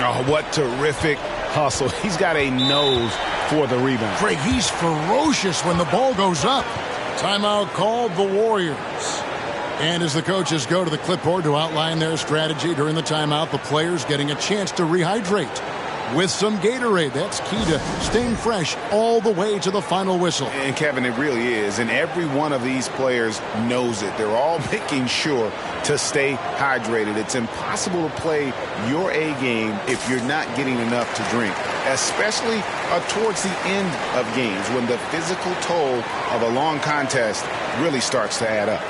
Oh, what terrific hustle. He's got a nose for the rebound. Craig, he's ferocious when the ball goes up. Timeout called the Warriors. And as the coaches go to the clipboard to outline their strategy during the timeout, the players getting a chance to rehydrate with some Gatorade. That's key to staying fresh all the way to the final whistle. And Kevin, it really is. And every one of these players knows it. They're all making sure to stay hydrated. It's impossible to play your A game if you're not getting enough to drink, especially towards the end of games when the physical toll of a long contest really starts to add up.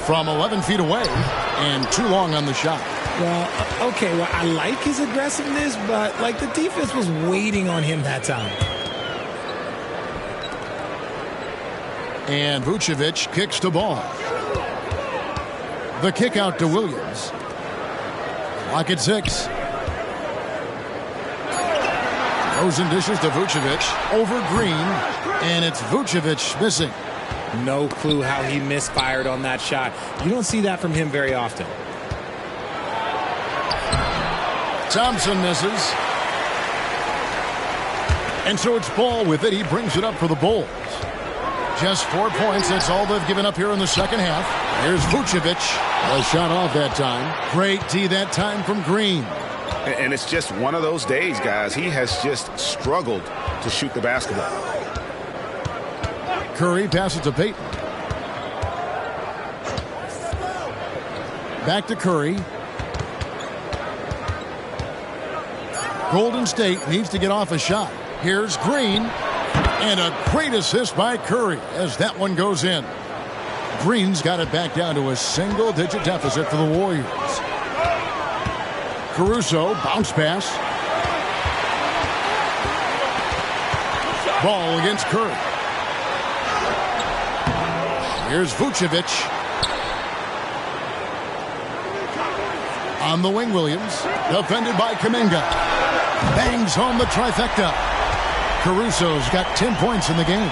From 11 feet away and too long on the shot. Well, okay, well, I like his aggressiveness, but, like, the defense was waiting on him that time. And Vucevic kicks the ball. The kick out to Williams. Clock at 6. Rosen dishes to Vucevic over Green, and it's Vucevic missing. No clue how he misfired on that shot. You don't see that from him very often. Thompson misses. And so it's Ball with it. He brings it up for the Bulls. Just 4 points. That's all they've given up here in the second half. Here's Vucevic. A shot off that time. Great D that time from Green. And it's just one of those days, guys. He has just struggled to shoot the basketball. Curry passes to Payton. Back to Curry. Golden State needs to get off a shot. Here's Green. And a great assist by Curry as that one goes in. Green's got it back down to a single-digit deficit for the Warriors. Caruso, bounce pass. Ball against Curry. Here's Vucevic. On the wing, Williams. Defended by Kuminga. Bangs home the trifecta. Caruso's got 10 points in the game.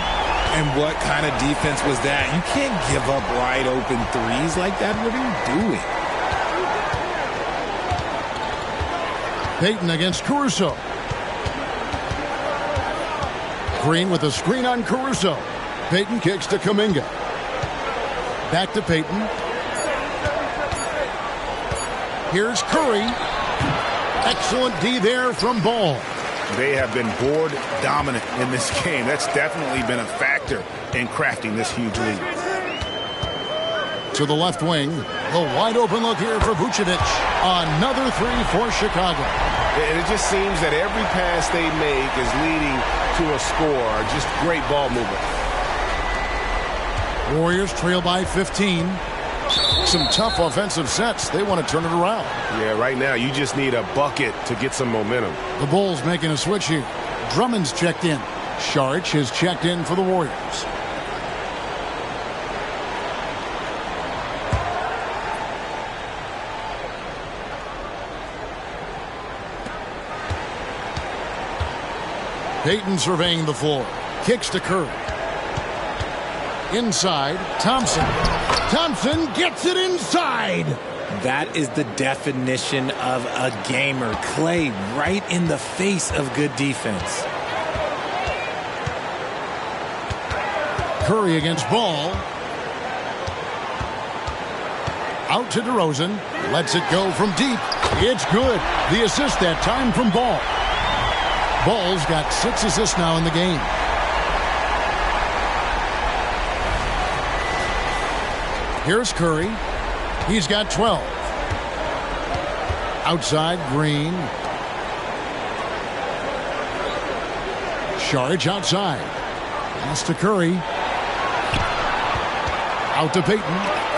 And what kind of defense was that? You can't give up wide open threes like that. What are you doing? Payton against Caruso. Green with a screen on Caruso. Payton kicks to Kuminga. Back to Payton. Here's Curry. Excellent D there from Ball. They have been board dominant in this game. That's definitely been a factor in crafting this huge lead. To the left wing. The wide open look here for Vucevic. Another three for Chicago. And it just seems that every pass they make is leading to a score. Just great ball movement. Warriors trail by 15. Some tough offensive sets. They want to turn it around. Yeah, right now you just need a bucket to get some momentum. The Bulls making a switch here. Drummond's checked in. Saric has checked in for the Warriors. Payton surveying the floor. Kicks to Curry. Inside, Thompson. Thompson gets it inside. That is the definition of a gamer. Clay right in the face of good defense. Curry against Ball. Out to DeRozan. Lets it go from deep. It's good. The assist that time from Ball. Ball's got 6 assists now in the game. Here's Curry. He's got 12. Outside, Green. Saric outside. Pass to Curry. Out to Payton.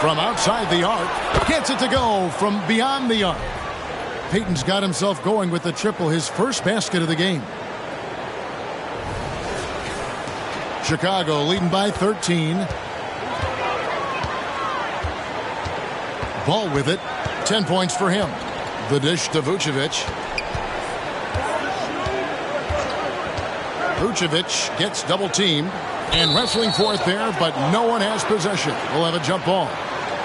From outside the arc. Gets it to go from beyond the arc. Payton's got himself going with the triple, his first basket of the game. Chicago leading by 13. Ball with it. 10 points for him. The dish to Vucevic. Vucevic gets double teamed and wrestling for it there, but no one has possession. We'll have a jump ball.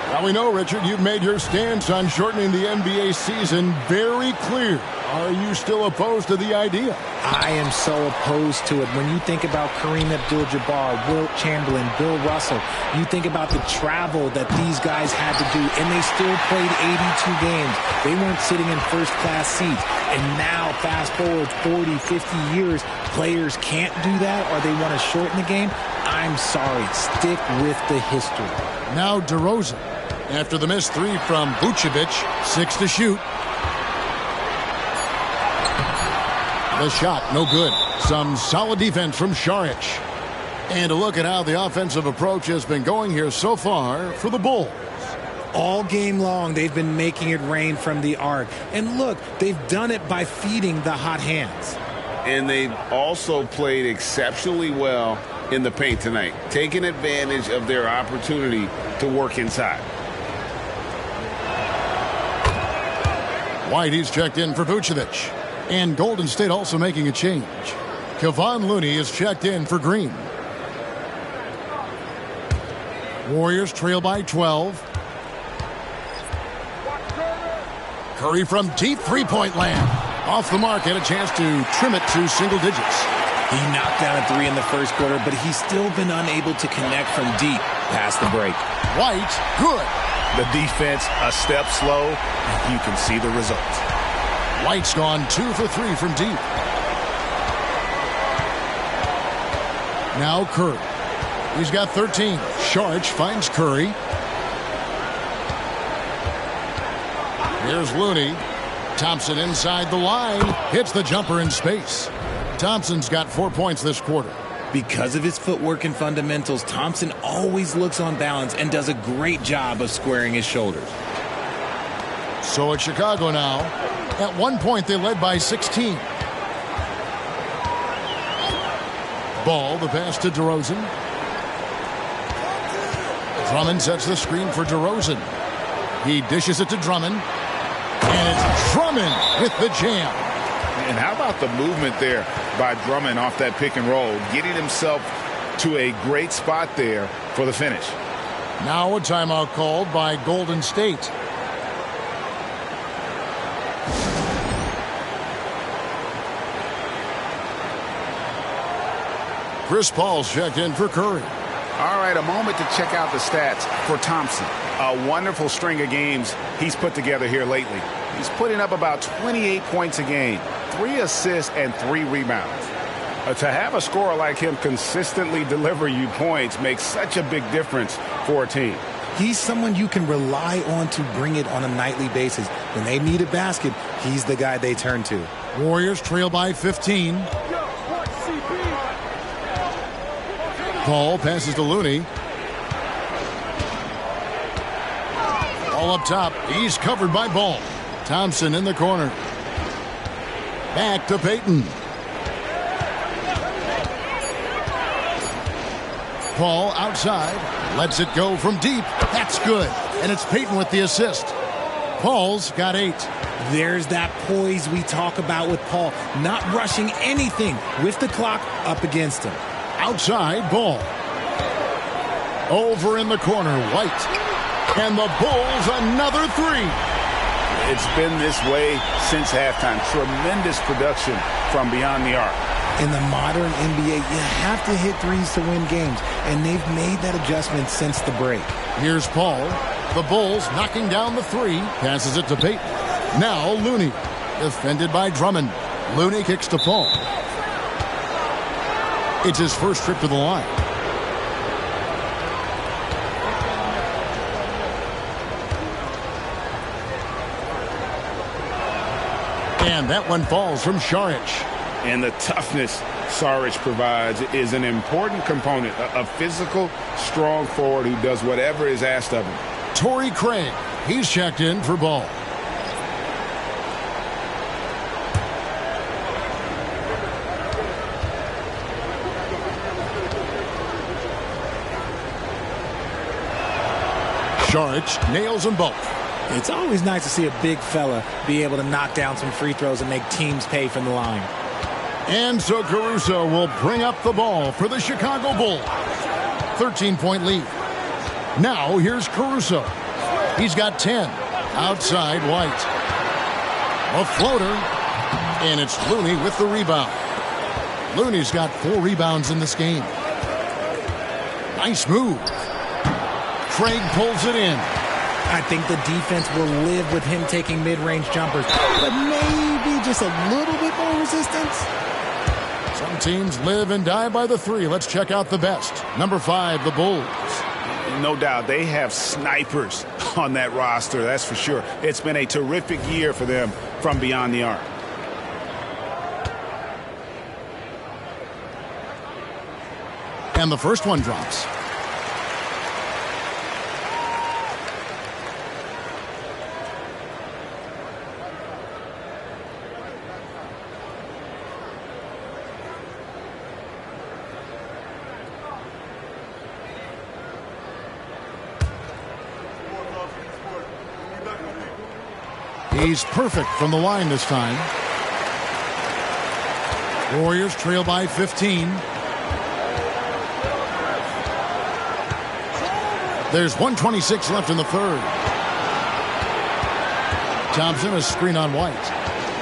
Now we know, Richard, you've made your stance on shortening the NBA season very clear. Are you still opposed to the idea? I am so opposed to it. When you think about Kareem Abdul-Jabbar, Wilt Chamberlain, Bill Russell, you think about the travel that these guys had to do, and they still played 82 games. They weren't sitting in first-class seats. And now, fast forward 40, 50 years, players can't do that, or they want to shorten the game. I'm sorry. Stick with the history. Now DeRozan. After the missed 3 from Vucevic, 6 to shoot. The shot, no good. Some solid defense from Saric. And a look at how the offensive approach has been going here so far for the Bulls. All game long, they've been making it rain from the arc. And look, they've done it by feeding the hot hands. And they've also played exceptionally well in the paint tonight, taking advantage of their opportunity to work inside. White, he's checked in for Vucevic. And Golden State also making a change. Kevon Looney is checked in for Green. Warriors trail by 12. Curry from deep three-point land. Off the mark, had a chance to trim it to single digits. He knocked down a 3 in the first quarter, but he's still been unable to connect from deep past the break. White, good. The defense a step slow, and you can see the results. White's gone 2 for 3 from deep. Now Curry. He's got 13. Saric finds Curry. Here's Looney. Thompson inside the line. Hits the jumper in space. Thompson's got 4 points this quarter. Because of his footwork and fundamentals, Thompson always looks on balance and does a great job of squaring his shoulders. So it's Chicago now. At one point, they led by 16. Ball, the pass to DeRozan. Drummond sets the screen for DeRozan. He dishes it to Drummond. And it's Drummond with the jam. And how about the movement there by Drummond off that pick and roll, getting himself to a great spot there for the finish. Now a timeout called by Golden State. Chris Paul's checked in for Curry. All right, a moment to check out the stats for Thompson. A wonderful string of games he's put together here lately. He's putting up about 28 points a game, 3 assists, and 3 rebounds. To have a scorer like him consistently deliver you points makes such a big difference for a team. He's someone you can rely on to bring it on a nightly basis. When they need a basket, he's the guy they turn to. Warriors trail by 15. Paul passes to Looney. Ball up top. He's covered by Ball. Thompson in the corner. Back to Payton. Paul outside. Lets it go from deep. That's good. And it's Payton with the assist. Paul's got 8. There's that poise we talk about with Paul. Not rushing anything with the clock up against him. Outside, Ball. Over in the corner, White. And the Bulls another 3. It's been this way since halftime. Tremendous production from beyond the arc. In the modern NBA, you have to hit threes to win games, and they've made that adjustment since the break. Here's Paul. The Bulls knocking down the 3. Passes it to Payton. Now Looney. Defended by Drummond. Looney kicks to Paul. It's his first trip to the line. And that one falls from Šarić. And the toughness Šarić provides is an important component. A physical, strong forward who does whatever is asked of him. Torrey Craig, he's checked in for ball. Šarić nails them both. It's always nice to see a big fella be able to knock down some free throws and make teams pay from the line. And so Caruso will bring up the ball for the Chicago Bulls. 13-point lead. Now here's Caruso. He's got 10. Outside White. A floater. And it's Looney with the rebound. Looney's got 4 rebounds in this game. Nice move. Craig pulls it in. I think the defense will live with him taking mid-range jumpers, but maybe just a little bit more resistance. Some teams live and die by the 3. Let's check out the best. Number 5, the Bulls. No doubt they have snipers on that roster, that's for sure. It's been a terrific year for them from beyond the arc. And the first one drops. He's perfect from the line this time. Warriors trail by 15. There's 1:26 left in the third. Thompson, a screen on White.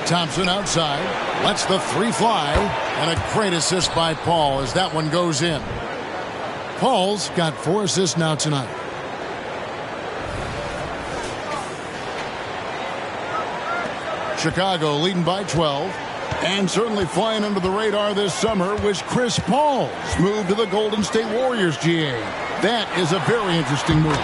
Thompson outside. Lets the 3 fly. And a great assist by Paul as that one goes in. Paul's got 4 assists now tonight. Chicago leading by 12. And certainly flying under the radar this summer was Chris Paul's move to the Golden State Warriors, GA. That is a very interesting move.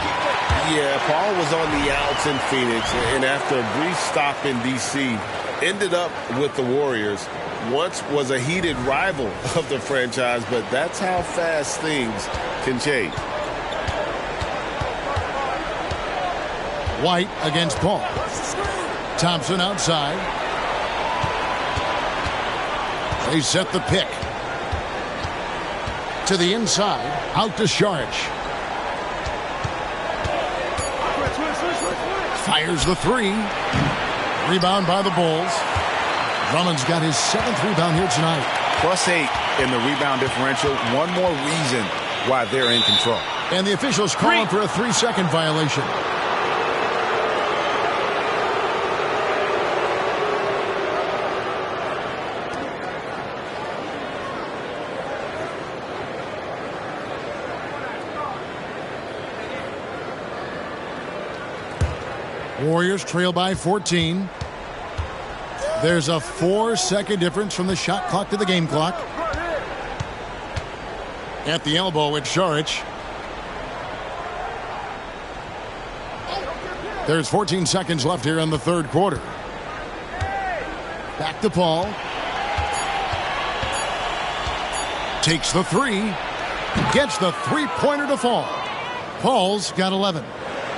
Yeah, Paul was on the outs in Phoenix, and after a brief stop in D.C., ended up with the Warriors. Once was a heated rival of the franchise, but that's how fast things can change. White against Paul. Thompson outside. They set the pick. To the inside. Out to Šarić. Fires the 3. Rebound by the Bulls. Drummond's got his 7th rebound here tonight. +8 in the rebound differential. One more reason why they're in control. And the officials calling for a 3-second violation. Warriors trail by 14. There's a 4-second difference from the shot clock to the game clock. At the elbow, it's Šarić. There's 14 seconds left here in the third quarter. Back to Paul. Takes the 3. Gets the 3-pointer to fall. Paul's got 11.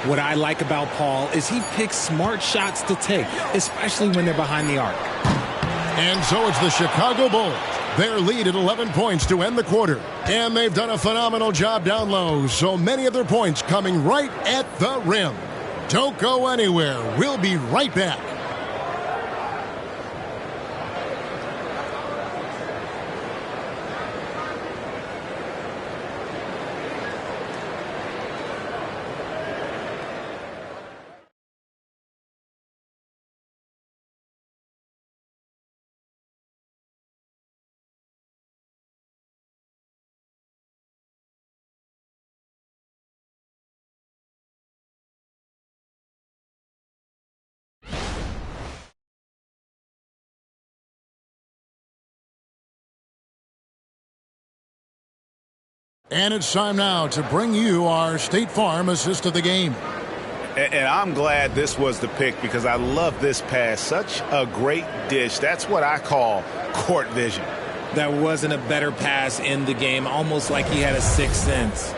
What I like about Paul is he picks smart shots to take, especially when they're behind the arc. And so it's the Chicago Bulls. Their lead at 11 points to end the quarter. And they've done a phenomenal job down low, so many of their points coming right at the rim. Don't go anywhere. We'll be right back. And it's time now to bring you our State Farm assist of the game. And I'm glad this was the pick because I love this pass. Such a great dish. That's what I call court vision. There wasn't a better pass in the game, almost like he had a sixth sense.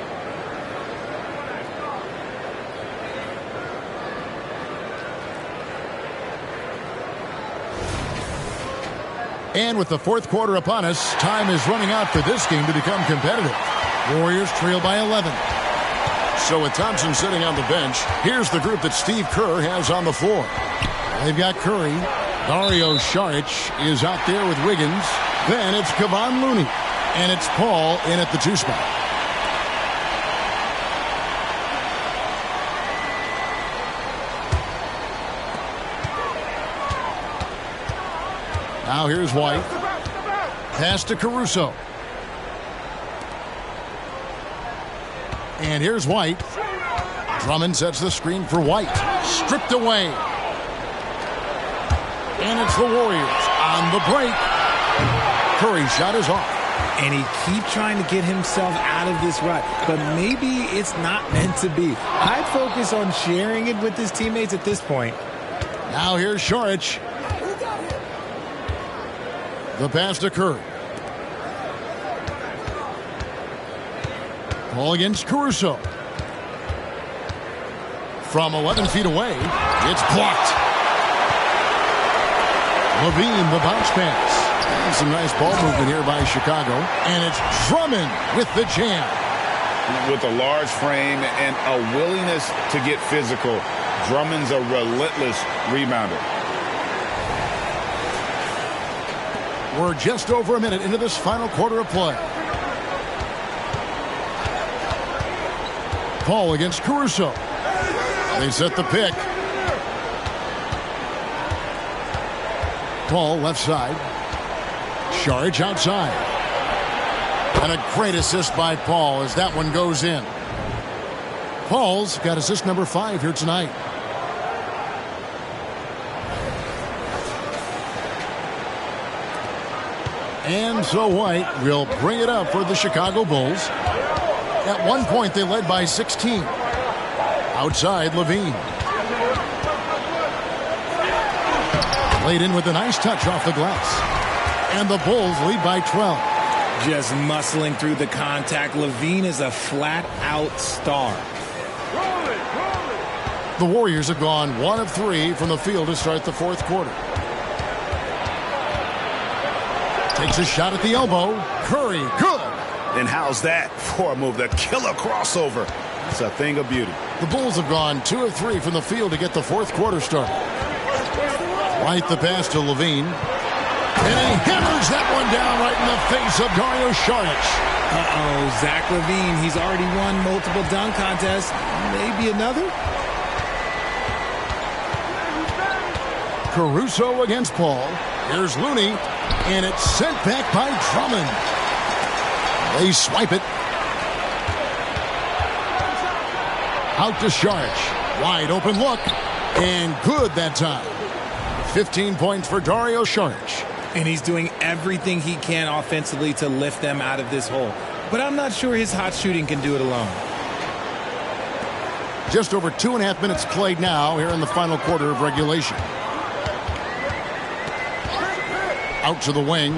And with the fourth quarter upon us, time is running out for this game to become competitive. Warriors trail by 11. So with Thompson sitting on the bench, here's the group that Steve Kerr has on the floor. They've got Curry. Dario Saric is out there with Wiggins. Then it's Kevon Looney. And it's Paul in at the 2 spot. Now here's White. Pass to Caruso. And here's White. Drummond sets the screen for White. Stripped away. And it's the Warriors on the break. Curry's shot is off. And he keeps trying to get himself out of this rut. But maybe it's not meant to be. I'd focus on sharing it with his teammates at this point. Now here's Saric. The pass to Curry. Ball against Caruso. From 11 feet away, it's blocked. Levine, the bounce pass. And some nice ball movement here by Chicago. And it's Drummond with the jam. With a large frame and a willingness to get physical, Drummond's a relentless rebounder. We're just over a minute into this final quarter of play. Paul against Caruso. They set the pick. Paul left side. Saric outside. And a great assist by Paul as that one goes in. Paul's got assist number 5 here tonight. And so White will bring it up for the Chicago Bulls. At one point, they led by 16. Outside, Levine. Laid in with a nice touch off the glass. And the Bulls lead by 12. Just muscling through the contact. Levine is a flat-out star. The Warriors have gone 1 of 3 from the field to start the fourth quarter. Takes a shot at the elbow. Curry, good. And how's that for a move? The killer crossover. It's a thing of beauty. The Bulls have gone 2 of 3 from the field to get the fourth quarter started. White the pass to Levine. And he hammers that one down right in the face of Dario Saric. Uh-oh, Zach LaVine. He's already won multiple dunk contests. Maybe another? Caruso against Paul. Here's Looney. And it's sent back by Drummond. They swipe it. Out to Saric. Wide open look. And good that time. 15 points for Dario Saric. And he's doing everything he can offensively to lift them out of this hole. But I'm not sure his hot shooting can do it alone. Just over 2.5 minutes played now here in the final quarter of regulation. Out to the wing.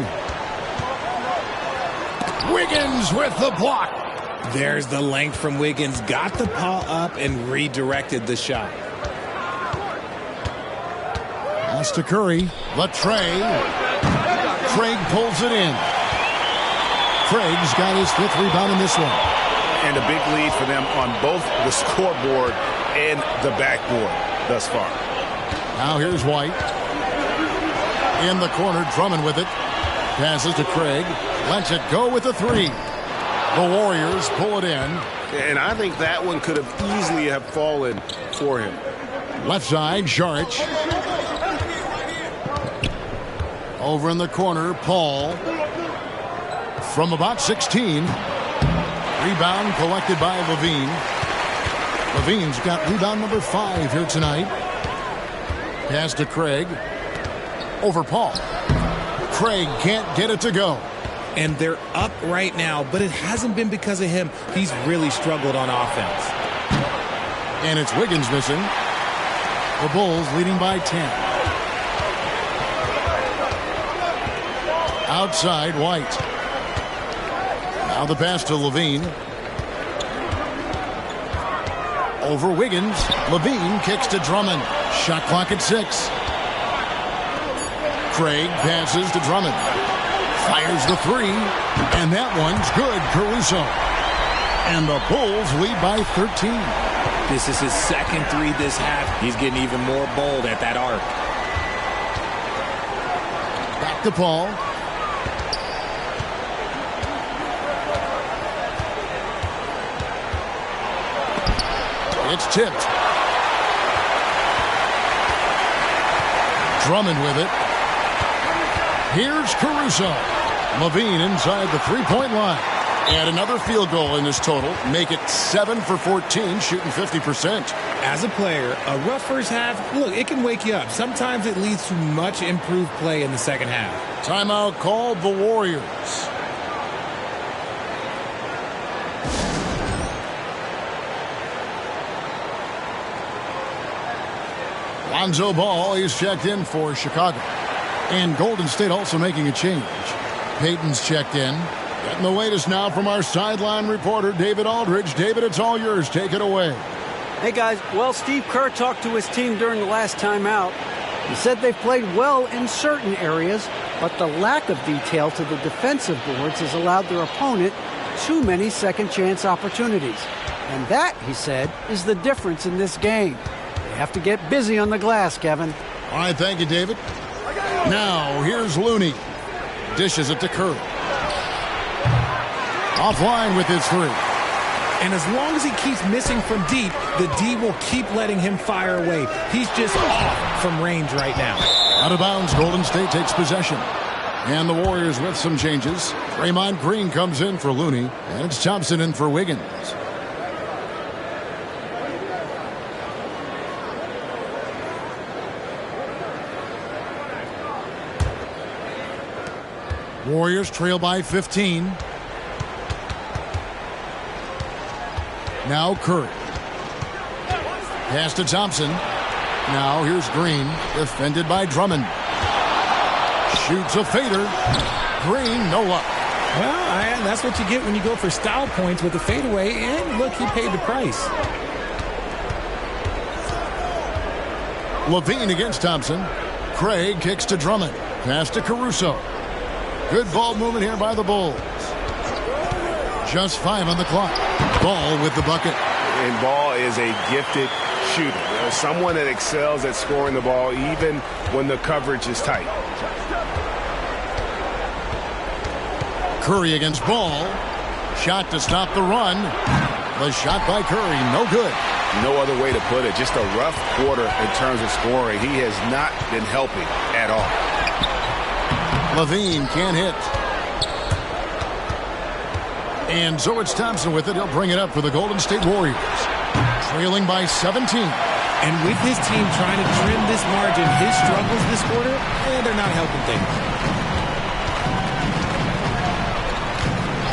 Wiggins with the block. There's the length from Wiggins. Got the paw up and redirected the shot. Pass to Curry. Latrey. Craig pulls it in. Craig's got his 5th rebound in this one. And a big lead for them on both the scoreboard and the backboard thus far. Now here's White. In the corner, Drummond with it. Passes to Craig. Lets it go with the 3. The Warriors pull it in. And I think that one could have easily have fallen for him. Left side, Saric. Over in the corner, Paul. From about 16. Rebound collected by Levine. Levine's got rebound number 5 here tonight. Pass to Craig. Over Paul. Craig can't get it to go. and they're up right now, but it hasn't been because of him. He's really struggled on offense. And it's Wiggins missing. The Bulls leading by 10. Outside, White. Now the pass to Levine. Over Wiggins. Levine kicks to Drummond. Shot clock at 6. Craig passes to Drummond. Fires the 3. And that one's good. Caruso. And the Bulls lead by 13. This is his second 3 this half. He's getting even more bold at that arc. Back to Paul. It's tipped. Drummond with it. Here's Caruso. Levine inside the three-point line. And another field goal in this total. Make it 7 for 14, shooting 50%. As a player, a rough first half, look, it can wake you up. Sometimes it leads to much improved play in the second half. Timeout called the Warriors. Lonzo Ball is checked in for Chicago. And Golden State also making a change. Payton's checked in. Getting the latest now from our sideline reporter, David Aldridge. David, it's all yours. Take it away. Hey, guys. Well, Steve Kerr talked to his team during the last timeout. He said they've played well in certain areas, but the lack of detail to the defensive boards has allowed their opponent too many second-chance opportunities. And that, he said, is the difference in this game. They have to get busy on the glass, Kevin. All right, thank you, David. Now, here's Looney. Dishes it to Curry. Offline with his 3. And as long as he keeps missing from deep, the D will keep letting him fire away. He's just off from range right now. Out of bounds, Golden State takes possession. And the Warriors with some changes. Draymond Green comes in for Looney, and it's Thompson in for Wiggins. Warriors trail by 15. Now Curry. Pass to Thompson. Now here's Green. Defended by Drummond. Shoots a fader. Green, no luck. Well, that's what you get when you go for style points with the fadeaway. And look, he paid the price. Levine against Thompson. Craig kicks to Drummond. Pass to Caruso. Good ball movement here by the Bulls. Just 5 on the clock. Ball with the bucket. And Ball is a gifted shooter. Someone that excels at scoring the ball even when the coverage is tight. Curry against Ball. Shot to stop the run. The shot by Curry, no good. No other way to put it. Just a rough quarter in terms of scoring. He has not been helping at all. Levine can't hit. And so it's Thompson with it. He'll bring it up for the Golden State Warriors. Trailing by 17. And with his team trying to trim this margin, his struggles this quarter, they're not helping things.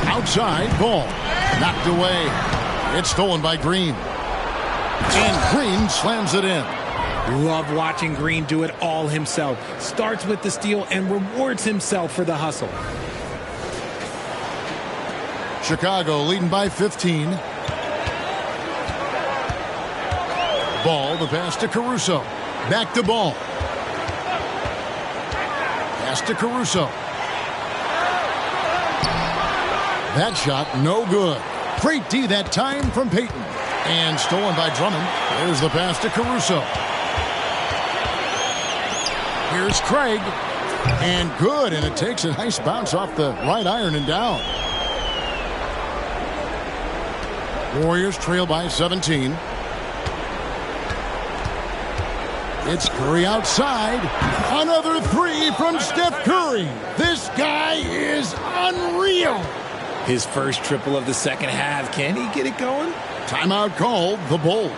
Outside, Ball. Knocked away. It's stolen by Green. And Green slams it in. Love watching Green do it all himself. Starts with the steal and rewards himself for the hustle. Chicago leading by 15. Ball, the pass to Caruso. Back to Ball. Pass to Caruso. That shot, no good. Great D that time from Payton. And stolen by Drummond. There's the pass to Caruso. Here's Craig. And good, and it takes a nice bounce off the right iron and down. Warriors trail by 17. It's Curry outside. Another 3 from Steph Curry. This guy is unreal. His first triple of the second half. Can he get it going? Timeout called, the Bulls.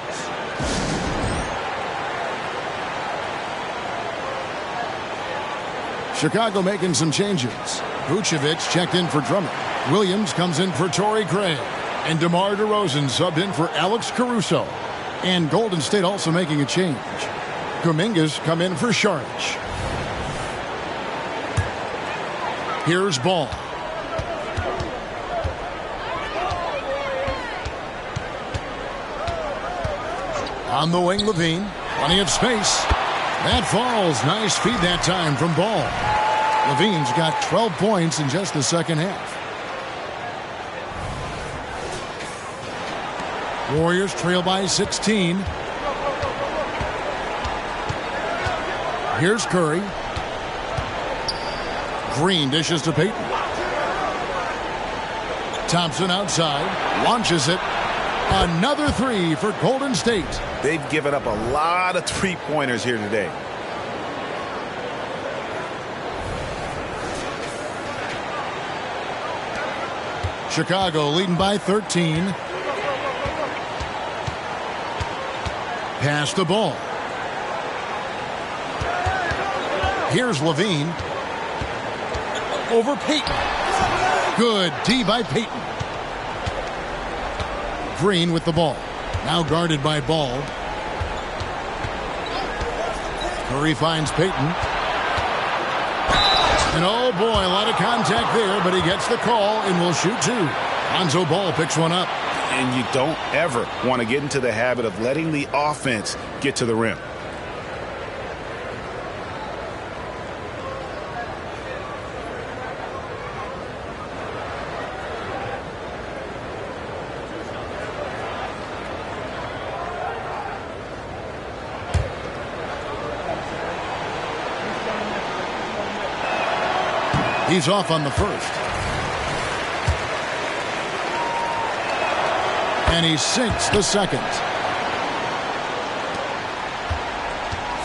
Chicago making some changes. Vucevic checked in for Drummond. Williams comes in for Torrey Craig. And DeMar DeRozan subbed in for Alex Caruso. And Golden State also making a change. Kuminga's come in for Šarić. Here's Ball. On the wing, Levine. Plenty of space. That falls. Nice feed that time from Ball. Levine's got 12 points in just the second half. Warriors trail by 16. Here's Curry. Green dishes to Payton. Thompson outside. Launches it. Another three for Golden State. They've given up a lot of three-pointers here today. Chicago leading by 13. Pass the ball. Here's Levine. Over Payton. Good D by Payton. Green with the ball. Now guarded by Ball. Curry finds Payton. And oh boy, a lot of contact there, but he gets the call and will shoot two. Lonzo Ball picks one up. And you don't ever want to get into the habit of letting the offense get to the rim. He's off on the first. And he sinks the second.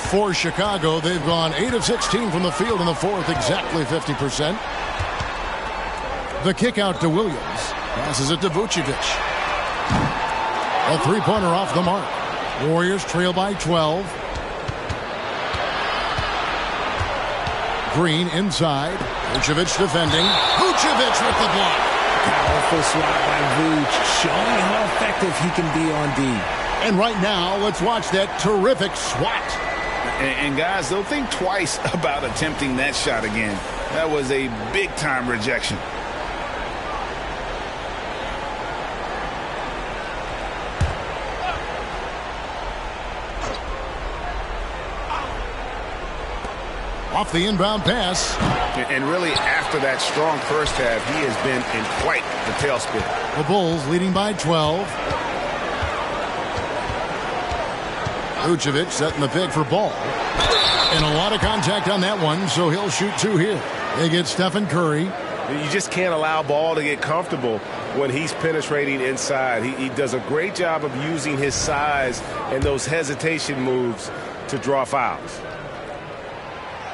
For Chicago, they've gone 8 of 16 from the field in the fourth, exactly 50%. The kick out to Williams. Passes it to Vucevic. A three-pointer off the mark. Warriors trail by 12. Green inside. Vucevic defending. Vucevic with the block. Powerful swat by Vuce, showing how effective he can be on D. And right now, let's watch that terrific swat. And guys, don't think twice about attempting that shot again. That was a big-time rejection. Off the inbound pass. And really, after that strong first half, he has been in quite the tailspin. The Bulls leading by 12. Vucevic setting the pick for Ball. And a lot of contact on that one, so he'll shoot two here. They get Stephen Curry. You just can't allow Ball to get comfortable when he's penetrating inside. He does a great job of using his size and those hesitation moves to draw fouls.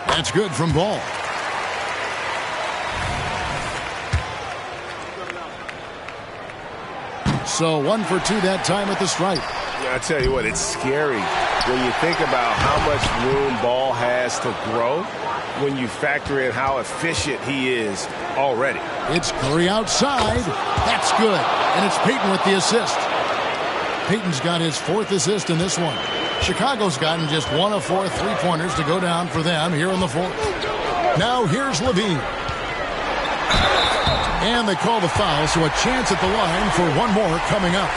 That's good from Ball. So 1 for 2 that time at the stripe. I tell you what, it's scary when you think about how much room Ball has to grow when you factor in how efficient he is already. It's Curry outside. That's good. And it's Payton with the assist. Payton's got his 4th assist in this one. Chicago's gotten just 1 of 4 three-pointers to go down for them here in the 4th. Now here's Levine. And they call the foul, so a chance at the line for one more coming up.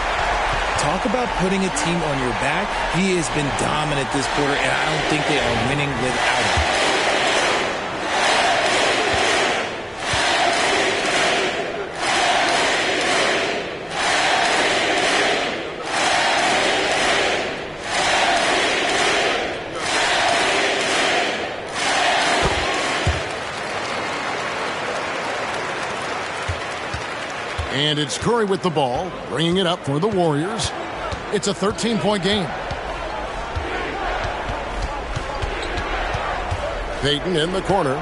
Talk about putting a team on your back. He has been dominant this quarter, and I don't think they are winning without him. And it's Curry with the ball, bringing it up for the Warriors. It's a 13-point game. Payton in the corner.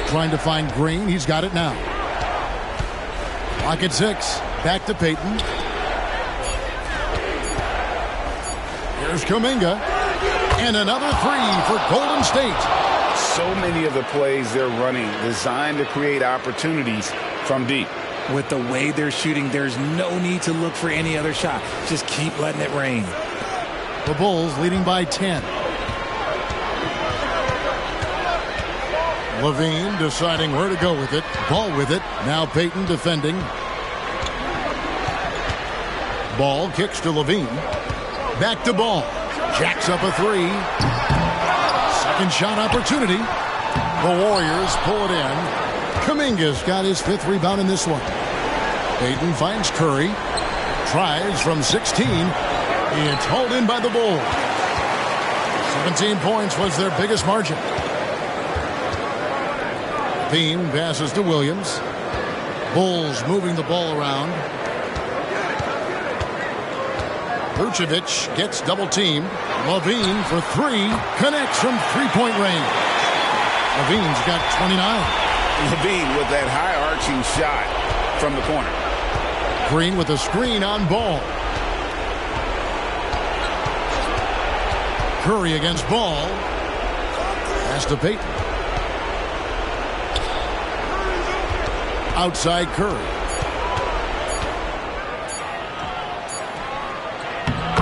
Trying to find Green. He's got it now. Clock at 6. Back to Payton. Here's Kuminga. And another three for Golden State. so many of the plays they're running designed to create opportunities from deep. With the way they're shooting, there's no need to look for any other shot. Just keep letting it rain. The Bulls leading by 10. Levine deciding where to go with it. Ball with it. Now Payton defending. Ball kicks to Levine. Back to Ball. Jacks up a three. Second shot opportunity. The Warriors pull it in. Kuminga's got his 5th rebound in this one. Payton finds Curry. Tries from 16. It's hauled in by the Bulls. 17 points was their biggest margin. Bean passes to Williams. Bulls moving the ball around. Vucevic gets double-teamed. Levine for 3. Connects from three-point range. Levine's got 29. Levine with that high-arching shot from the corner. Green with a screen on Ball. Curry against Ball. Pass to Payton. Outside Curry.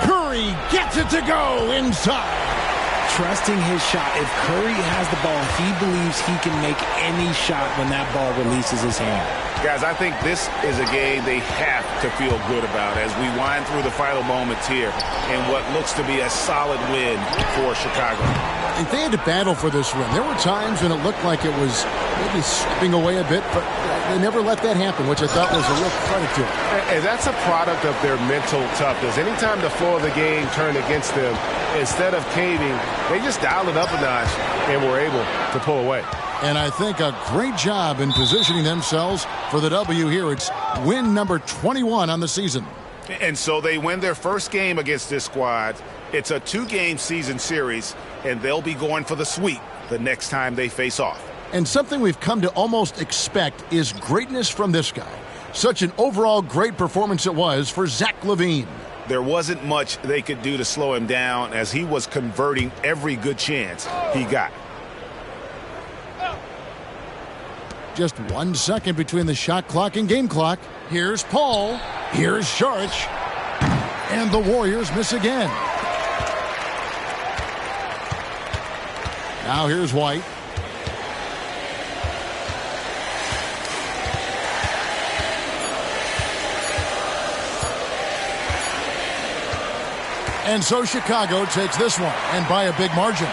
Curry gets it to go inside. Trusting his shot. If Curry has the ball, he believes he can make any shot when that ball releases his hand. Guys, I think this is a game they have to feel good about as we wind through the final moments here in what looks to be a solid win for Chicago. And they had to battle for this win. There were times when it looked like it was maybe slipping away a bit, but they never let that happen, which I thought was a real credit to them. And that's a product of their mental toughness. Anytime the flow of the game turned against them, instead of caving, they just dialed it up a notch and were able to pull away. And I think a great job in positioning themselves for the W here. It's win number 21 on the season. And so they win their first game against this squad. It's a 2-game season series, and they'll be going for the sweep the next time they face off. And something we've come to almost expect is greatness from this guy. Such an overall great performance it was for Zach LaVine. There wasn't much they could do to slow him down as he was converting every good chance he got. Just 1 second between the shot clock and game clock. Here's Paul. Here's Saric. And the Warriors miss again. Now here's White. And so Chicago takes this one, and by a big margin.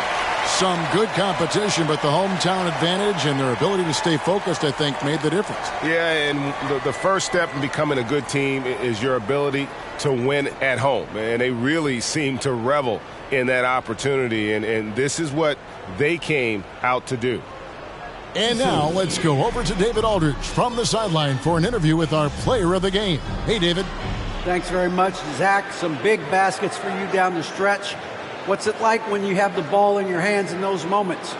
Some good competition, but the hometown advantage and their ability to stay focused, I think, made the difference. Yeah, and the first step in becoming a good team is your ability to win at home. And they really seem to revel in that opportunity, and this is what they came out to do. And now let's go over to David Aldridge from the sideline for an interview with our player of the game. Hey, David. Thanks very much, Zach. Some big baskets for you down the stretch. What's it like when you have the ball in your hands in those moments?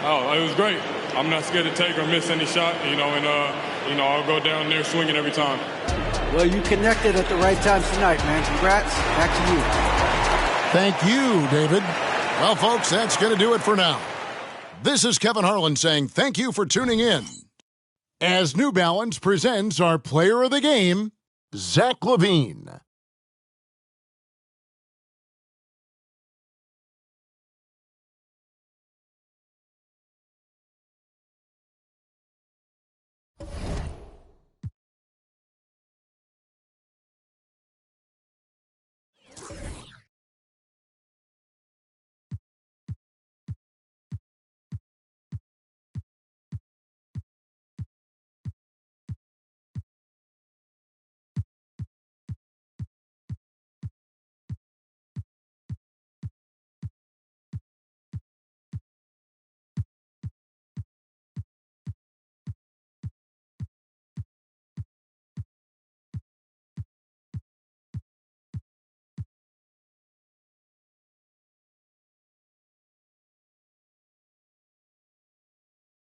Oh, it was great. I'm not scared to take or miss any shot, and I'll go down there swinging every time. Well, you connected at the right times tonight, man. Congrats. Back to you. Thank you, David. Well, folks, that's going to do it for now. This is Kevin Harlan saying thank you for tuning in. As New Balance presents our player of the game, Zach LaVine.